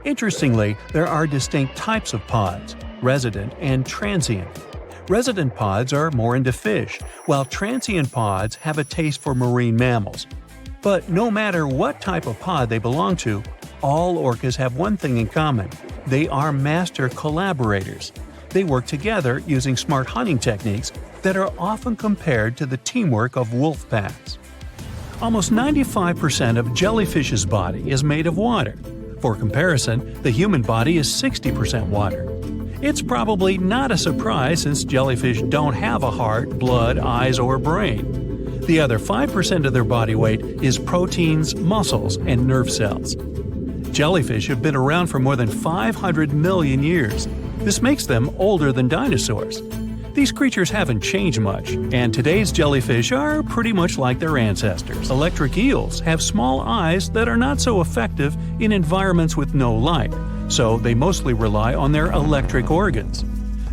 Interestingly, there are distinct types of pods: resident and transient. Resident pods are more into fish, while transient pods have a taste for marine mammals. But no matter what type of pod they belong to, all orcas have one thing in common: they are master collaborators. They work together using smart hunting techniques that are often compared to the teamwork of wolf packs. Almost 95% of jellyfish's body is made of water. For comparison, the human body is 60% water. It's probably not a surprise since jellyfish don't have a heart, blood, eyes, or brain. The other 5% of their body weight is proteins, muscles, and nerve cells. Jellyfish have been around for more than 500 million years. This makes them older than dinosaurs. These creatures haven't changed much, and today's jellyfish are pretty much like their ancestors. Electric eels have small eyes that are not so effective in environments with no light, so they mostly rely on their electric organs.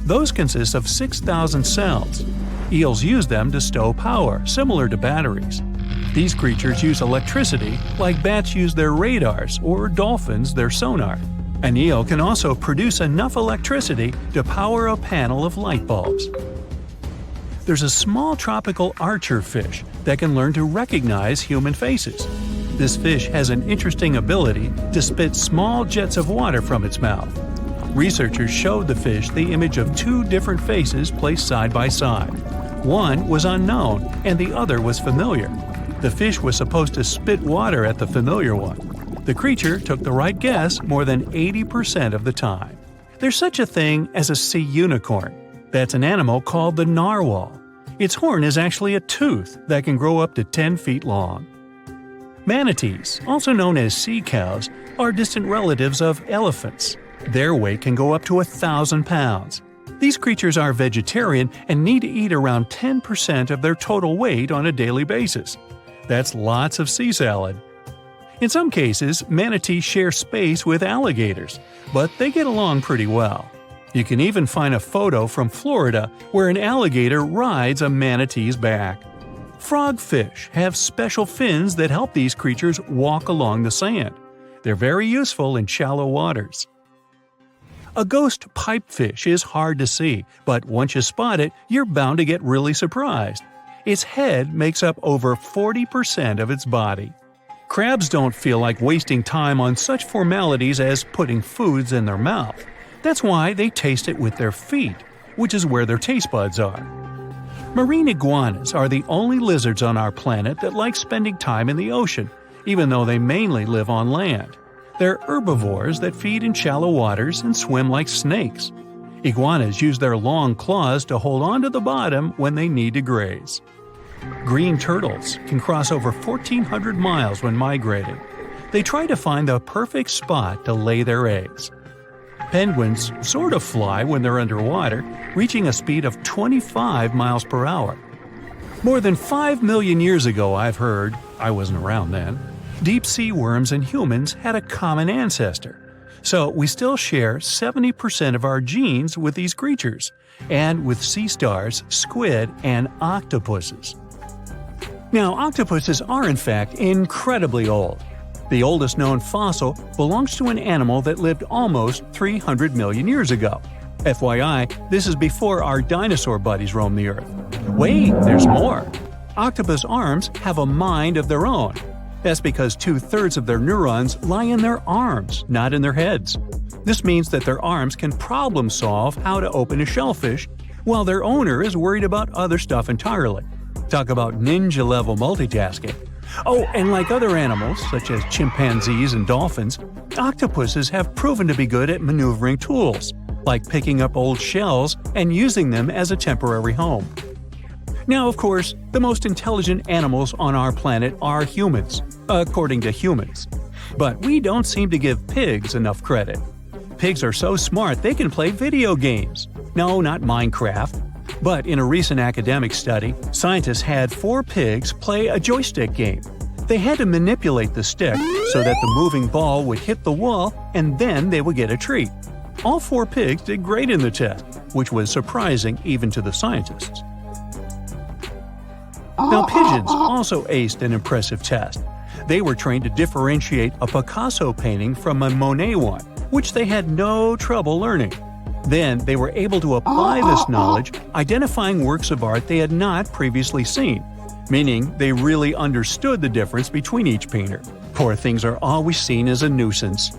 Those consist of 6,000 cells. Eels use them to stow power, similar to batteries. These creatures use electricity like bats use their radars or dolphins their sonar. An eel can also produce enough electricity to power a panel of light bulbs. There's a small tropical archer fish that can learn to recognize human faces. This fish has an interesting ability to spit small jets of water from its mouth. Researchers showed the fish the image of two different faces placed side by side. One was unknown and the other was familiar. The fish was supposed to spit water at the familiar one. The creature took the right guess more than 80% of the time. There's such a thing as a sea unicorn. That's an animal called the narwhal. Its horn is actually a tooth that can grow up to 10 feet long. Manatees, also known as sea cows, are distant relatives of elephants. Their weight can go up to 1,000 pounds. These creatures are vegetarian and need to eat around 10% of their total weight on a daily basis. That's lots of sea salad. In some cases, manatees share space with alligators, but they get along pretty well. You can even find a photo from Florida where an alligator rides a manatee's back. Frogfish have special fins that help these creatures walk along the sand. They're very useful in shallow waters. A ghost pipefish is hard to see, but once you spot it, you're bound to get really surprised. Its head makes up over 40% of its body. Crabs don't feel like wasting time on such formalities as putting foods in their mouth. That's why they taste it with their feet, which is where their taste buds are. Marine iguanas are the only lizards on our planet that like spending time in the ocean, even though they mainly live on land. They're herbivores that feed in shallow waters and swim like snakes. Iguanas use their long claws to hold onto the bottom when they need to graze. Green turtles can cross over 1,400 miles when migrating. They try to find the perfect spot to lay their eggs. Penguins sort of fly when they're underwater, reaching a speed of 25 miles per hour. More than 5 million years ago, I've heard, I wasn't around then, deep-sea worms and humans had a common ancestor. So we still share 70% of our genes with these creatures, and with sea stars, squid, and octopuses. Now, octopuses are in fact incredibly old. The oldest known fossil belongs to an animal that lived almost 300 million years ago. FYI, this is before our dinosaur buddies roamed the Earth. Wait, there's more! Octopus arms have a mind of their own. That's because 2/3 of their neurons lie in their arms, not in their heads. This means that their arms can problem solve how to open a shellfish, while their owner is worried about other stuff entirely. Talk about ninja-level multitasking. Oh, and like other animals, such as chimpanzees and dolphins, octopuses have proven to be good at maneuvering tools, like picking up old shells and using them as a temporary home. Now, of course, the most intelligent animals on our planet are humans, according to humans. But we don't seem to give pigs enough credit. Pigs are so smart they can play video games. No, not Minecraft. But in a recent academic study, scientists had 4 pigs play a joystick game. They had to manipulate the stick so that the moving ball would hit the wall and then they would get a treat. All 4 pigs did great in the test, which was surprising even to the scientists. Now, pigeons also aced an impressive test. They were trained to differentiate a Picasso painting from a Monet one, which they had no trouble learning. Then they were able to apply this knowledge, identifying works of art they had not previously seen, meaning they really understood the difference between each painter. Poor things are always seen as a nuisance.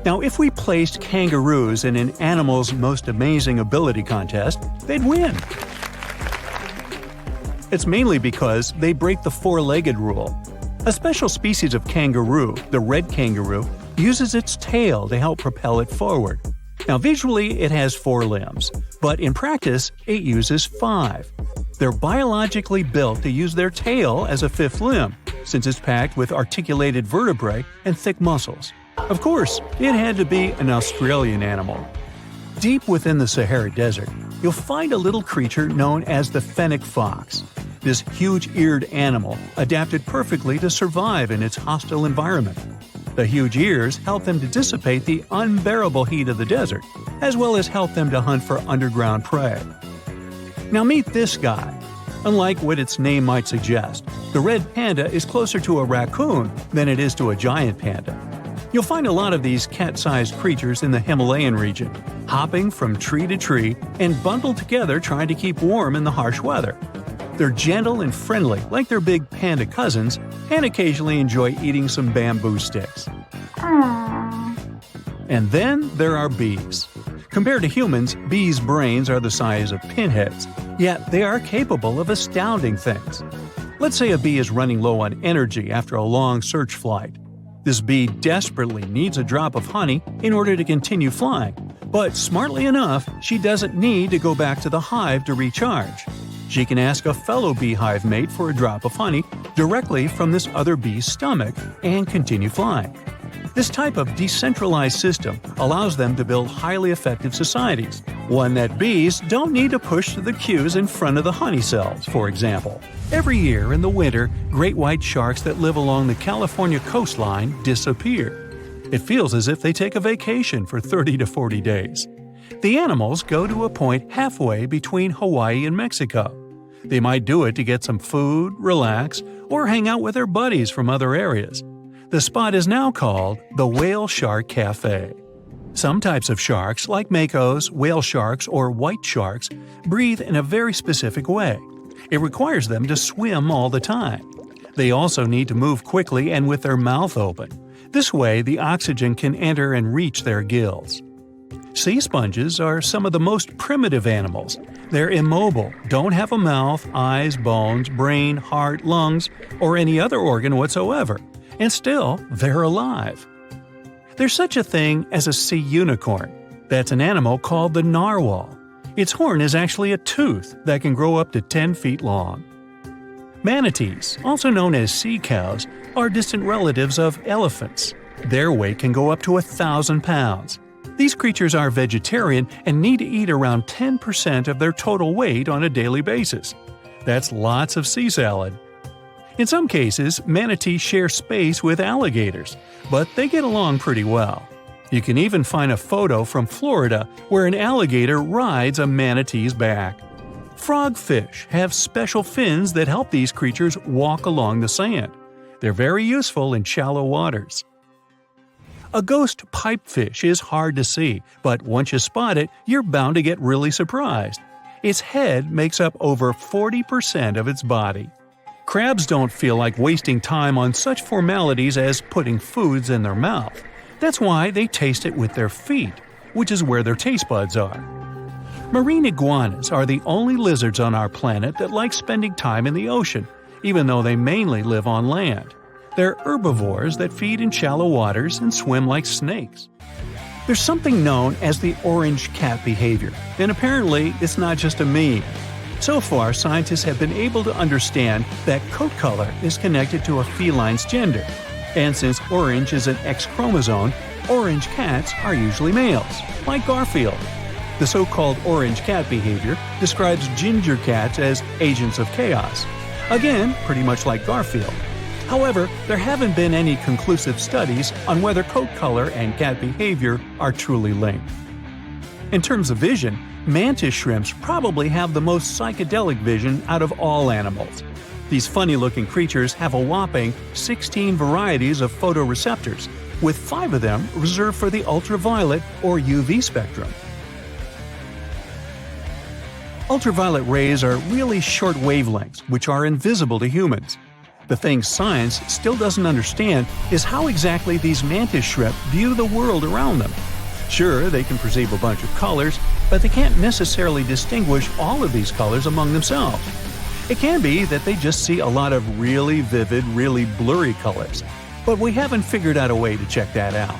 Now, if we placed kangaroos in an Animal's Most Amazing Ability contest, they'd win. It's mainly because they break the 4-legged rule. A special species of kangaroo, the red kangaroo, uses its tail to help propel it forward. Now, visually, it has 4 limbs, but in practice, it uses 5. They're biologically built to use their tail as a 5th limb, since it's packed with articulated vertebrae and thick muscles. Of course, it had to be an Australian animal. Deep within the Sahara Desert, you'll find a little creature known as the fennec fox. This huge-eared animal adapted perfectly to survive in its hostile environment. The huge ears help them to dissipate the unbearable heat of the desert, as well as help them to hunt for underground prey. Now meet this guy. Unlike what its name might suggest, the red panda is closer to a raccoon than it is to a giant panda. You'll find a lot of these cat-sized creatures in the Himalayan region, hopping from tree to tree and bundled together trying to keep warm in the harsh weather. They're gentle and friendly like their big panda cousins, and occasionally enjoy eating some bamboo sticks. And then there are bees. Compared to humans, bees' brains are the size of pinheads, yet they are capable of astounding things. Let's say a bee is running low on energy after a long search flight. This bee desperately needs a drop of honey in order to continue flying, but smartly enough, she doesn't need to go back to the hive to recharge. She can ask a fellow beehive mate for a drop of honey directly from this other bee's stomach and continue flying. This type of decentralized system allows them to build highly effective societies, one that bees don't need to push the queues in front of the honey cells, for example. Every year in the winter, great white sharks that live along the California coastline disappear. It feels as if they take a vacation for 30 to 40 days. The animals go to a point halfway between Hawaii and Mexico. They might do it to get some food, relax, or hang out with their buddies from other areas. The spot is now called the Whale Shark Cafe. Some types of sharks, like makos, whale sharks, or white sharks, breathe in a very specific way. It requires them to swim all the time. They also need to move quickly and with their mouth open. This way, the oxygen can enter and reach their gills. Sea sponges are some of the most primitive animals. They're immobile, don't have a mouth, eyes, bones, brain, heart, lungs, or any other organ whatsoever. And still, they're alive. There's such a thing as a sea unicorn. That's an animal called the narwhal. Its horn is actually a tooth that can grow up to 10 feet long. Manatees, also known as sea cows, are distant relatives of elephants. Their weight can go up to 1,000 pounds. These creatures are vegetarian and need to eat around 10% of their total weight on a daily basis. That's lots of sea salad. In some cases, manatees share space with alligators, but they get along pretty well. You can even find a photo from Florida where an alligator rides a manatee's back. Frogfish have special fins that help these creatures walk along the sand. They're very useful in shallow waters. A ghost pipefish is hard to see, but once you spot it, you're bound to get really surprised. Its head makes up over 40% of its body. Crabs don't feel like wasting time on such formalities as putting foods in their mouth. That's why they taste it with their feet, which is where their taste buds are. Marine iguanas are the only lizards on our planet that like spending time in the ocean, even though they mainly live on land. They're herbivores that feed in shallow waters and swim like snakes. There's something known as the orange cat behavior, and apparently it's not just a meme. So far, scientists have been able to understand that coat color is connected to a feline's gender. And since orange is an X chromosome, orange cats are usually males, like Garfield. The so-called orange cat behavior describes ginger cats as agents of chaos. Again, pretty much like Garfield. However, there haven't been any conclusive studies on whether coat color and cat behavior are truly linked. In terms of vision, mantis shrimps probably have the most psychedelic vision out of all animals. These funny-looking creatures have a whopping 16 varieties of photoreceptors, with 5 of them reserved for the ultraviolet or UV spectrum. Ultraviolet rays are really short wavelengths, which are invisible to humans. The thing science still doesn't understand is how exactly these mantis shrimp view the world around them. Sure, they can perceive a bunch of colors, but they can't necessarily distinguish all of these colors among themselves. It can be that they just see a lot of really vivid, really blurry colors, but we haven't figured out a way to check that out.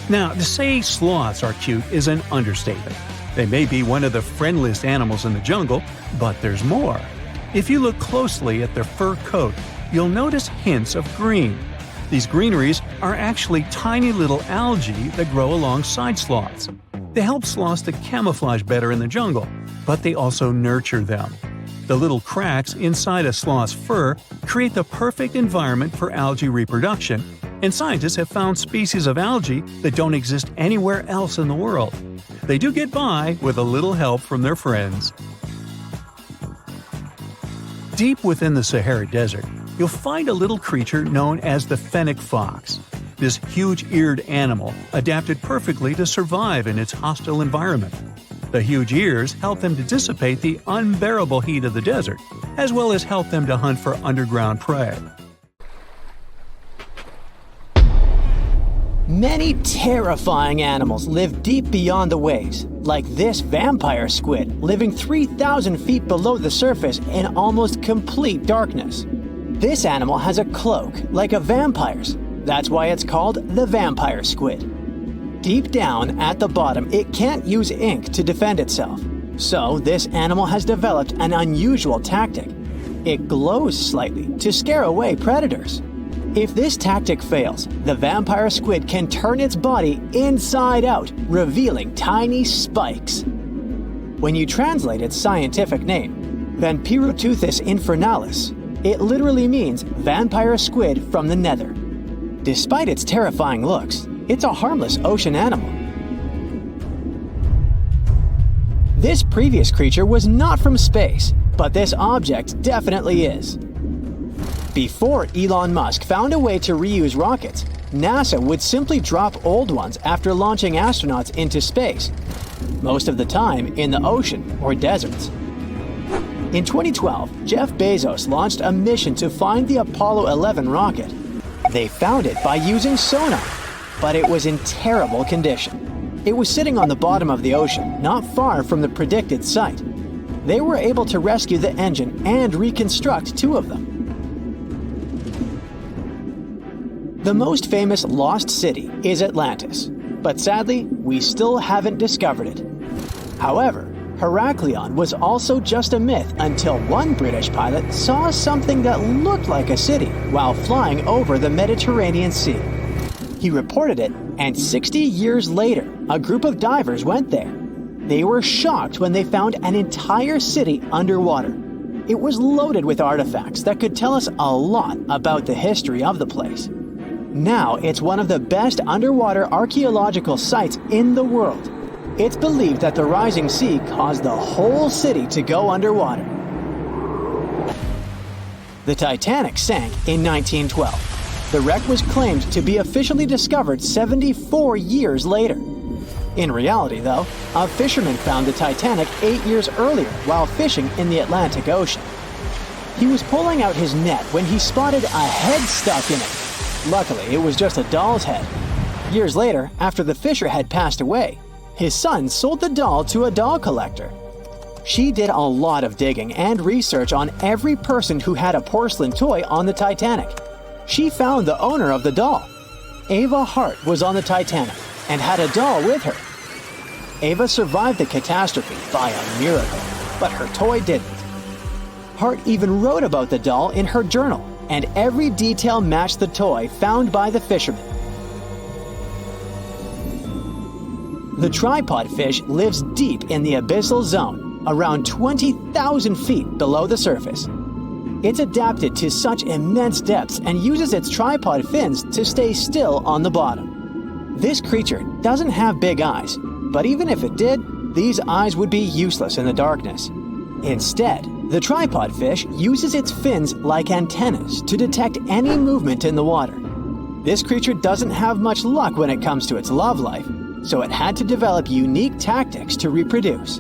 Now, to say sloths are cute is an understatement. They may be one of the friendliest animals in the jungle, but there's more. If you look closely at their fur coat, you'll notice hints of green. These greeneries are actually tiny little algae that grow alongside sloths. They help sloths to camouflage better in the jungle, but they also nurture them. The little cracks inside a sloth's fur create the perfect environment for algae reproduction, and scientists have found species of algae that don't exist anywhere else in the world. They do get by with a little help from their friends. Deep within the Sahara Desert, you'll find a little creature known as the fennec fox. This huge-eared animal adapted perfectly to survive in its hostile environment. The huge ears help them to dissipate the unbearable heat of the desert, as well as help them to hunt for underground prey. Many terrifying animals live deep beyond the waves, like this vampire squid living 3,000 feet below the surface in almost complete darkness. This animal has a cloak, like a vampire's. That's why it's called the vampire squid. Deep down at the bottom, it can't use ink to defend itself. So this animal has developed an unusual tactic. It glows slightly to scare away predators. If this tactic fails, the vampire squid can turn its body inside out, revealing tiny spikes. When you translate its scientific name, Vampiroteuthis infernalis, it literally means vampire squid from the nether. Despite its terrifying looks, it's a harmless ocean animal. This previous creature was not from space, but this object definitely is. Before Elon Musk found a way to reuse rockets, NASA would simply drop old ones after launching astronauts into space, most of the time in the ocean or deserts. In 2012, Jeff Bezos launched a mission to find the Apollo 11 rocket. They found it by using sonar, but it was in terrible condition. It was sitting on the bottom of the ocean, not far from the predicted site. They were able to rescue the engine and reconstruct 2 of them. The most famous lost city is Atlantis, but sadly, we still haven't discovered it. However, Heraklion was also just a myth until one British pilot saw something that looked like a city while flying over the Mediterranean Sea. He reported it, and 60 years later, a group of divers went there. They were shocked when they found an entire city underwater. It was loaded with artifacts that could tell us a lot about the history of the place. Now it's one of the best underwater archaeological sites in the world. It's believed that the rising sea caused the whole city to go underwater. The Titanic sank in 1912. The wreck was claimed to be officially discovered 74 years later. In reality, though, a fisherman found the Titanic 8 years earlier while fishing in the Atlantic Ocean. He was pulling out his net when he spotted a head stuck in it. Luckily, it was just a doll's head. Years later, after the fisher had passed away, his son sold the doll to a doll collector. She did a lot of digging and research on every person who had a porcelain toy on the Titanic. She found the owner of the doll. Ava Hart was on the Titanic and had a doll with her. Ava survived the catastrophe by a miracle, but her toy didn't. Hart even wrote about the doll in her journal, and every detail matched the toy found by the fisherman. The tripod fish lives deep in the abyssal zone, around 20,000 feet below the surface. It's adapted to such immense depths and uses its tripod fins to stay still on the bottom. This creature doesn't have big eyes, but even if it did, these eyes would be useless in the darkness. Instead, the tripod fish uses its fins like antennas to detect any movement in the water. This creature doesn't have much luck when it comes to its love life, so it had to develop unique tactics to reproduce.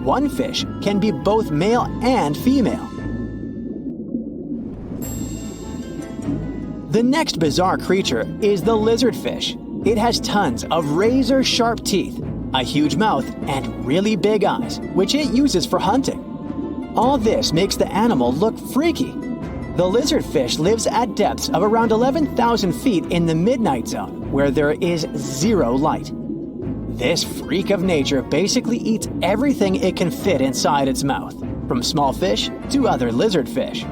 One fish can be both male and female. The next bizarre creature is the lizardfish. It has tons of razor-sharp teeth, a huge mouth, and really big eyes, which it uses for hunting. All this makes the animal look freaky. The lizardfish lives at depths of around 11,000 feet in the midnight zone, where there is zero light. This freak of nature basically eats everything it can fit inside its mouth, from small fish to other lizardfish.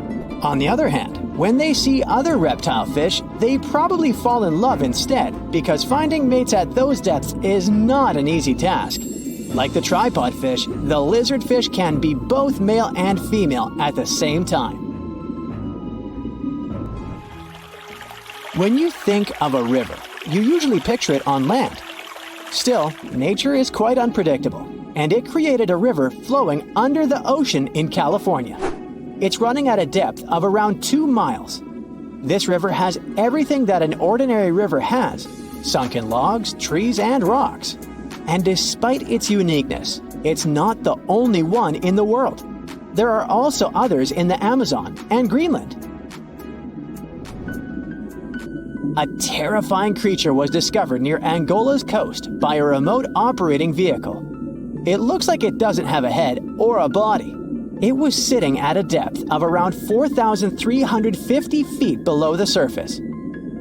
On the other hand, when they see other reptile fish, they probably fall in love instead, because finding mates at those depths is not an easy task. Like the tripod fish, the lizardfish can be both male and female at the same time. When you think of a river, you usually picture it on land. Still, nature is quite unpredictable, and it created a river flowing under the ocean in California. It's running at a depth of around 2 miles. This river has everything that an ordinary river has: sunken logs, trees, and rocks. And despite its uniqueness, it's not the only one in the world. There are also others in the Amazon and Greenland. A terrifying creature was discovered near Angola's coast by a remote operating vehicle. It looks like it doesn't have a head or a body. It was sitting at a depth of around 4,350 feet below the surface.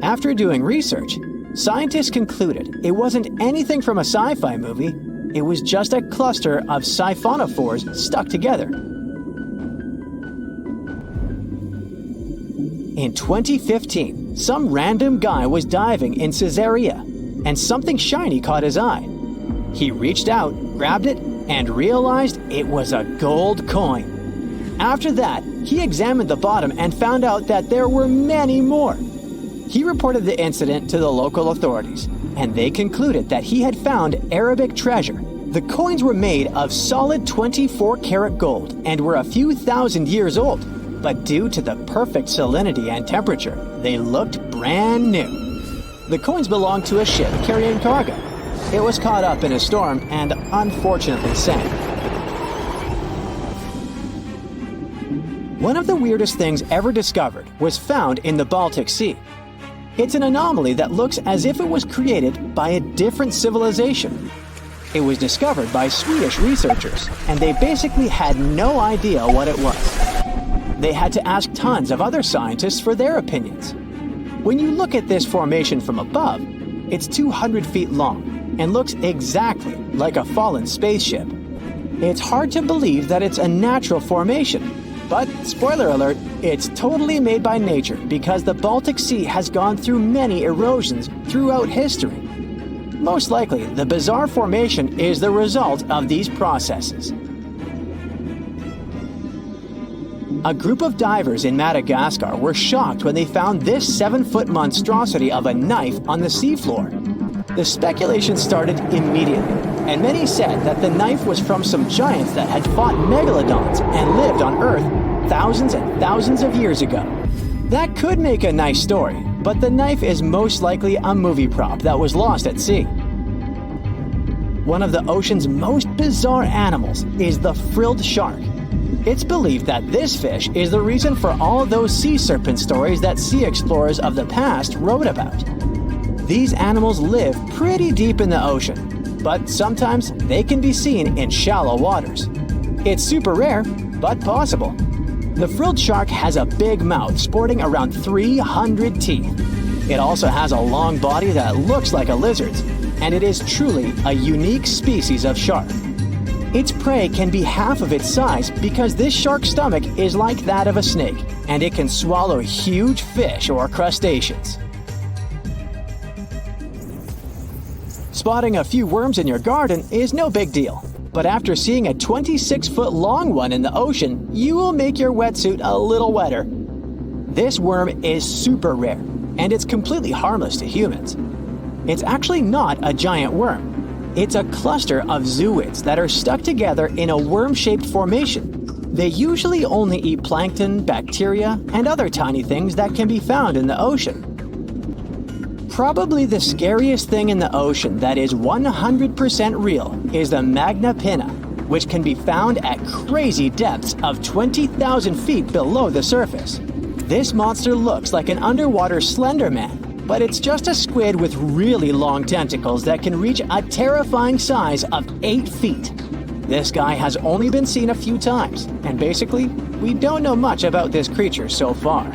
After doing research, scientists concluded it wasn't anything from a sci-fi movie, it was just a cluster of siphonophores stuck together. In 2015, some random guy was diving in Caesarea, and something shiny caught his eye. He reached out, grabbed it, and realized it was a gold coin. After that, he examined the bottom and found out that there were many more. He reported the incident to the local authorities, and they concluded that he had found Arabic treasure. The coins were made of solid 24-karat gold and were a few thousand years old, but due to the perfect salinity and temperature, they looked brand new. The coins belonged to a ship carrying cargo. It was caught up in a storm and unfortunately sank. One of the weirdest things ever discovered was found in the Baltic Sea. It's an anomaly that looks as if it was created by a different civilization. It was discovered by Swedish researchers, and they basically had no idea what it was. They had to ask tons of other scientists for their opinions. When you look at this formation from above, it's 200 feet long and looks exactly like a fallen spaceship. It's hard to believe that it's a natural formation. But, spoiler alert, it's totally made by nature because the Baltic Sea has gone through many erosions throughout history. Most likely, the bizarre formation is the result of these processes. A group of divers in Madagascar were shocked when they found this 7-foot monstrosity of a knife on the seafloor. The speculation started immediately, and many said that the knife was from some giants that had fought megalodons and lived on Earth thousands and thousands of years ago. That could make a nice story, but the knife is most likely a movie prop that was lost at sea. One of the ocean's most bizarre animals is the frilled shark. It's believed that this fish is the reason for all those sea serpent stories that sea explorers of the past wrote about. These animals live pretty deep in the ocean, but sometimes they can be seen in shallow waters. It's super rare, but possible. The frilled shark has a big mouth sporting around 300 teeth. It also has a long body that looks like a lizard's, and it is truly a unique species of shark. Its prey can be half of its size because this shark's stomach is like that of a snake, and it can swallow huge fish or crustaceans. Spotting a few worms in your garden is no big deal, but after seeing a 26-foot-long one in the ocean, you will make your wetsuit a little wetter. This worm is super rare, and it's completely harmless to humans. It's actually not a giant worm. It's a cluster of zooids that are stuck together in a worm-shaped formation. They usually only eat plankton, bacteria, and other tiny things that can be found in the ocean. Probably the scariest thing in the ocean that is 100% real is the magna pinna, which can be found at crazy depths of 20,000 feet below the surface. This monster looks like an underwater Slender Man, but it's just a squid with really long tentacles that can reach a terrifying size of 8 feet. This guy has only been seen a few times, and basically, we don't know much about this creature so far.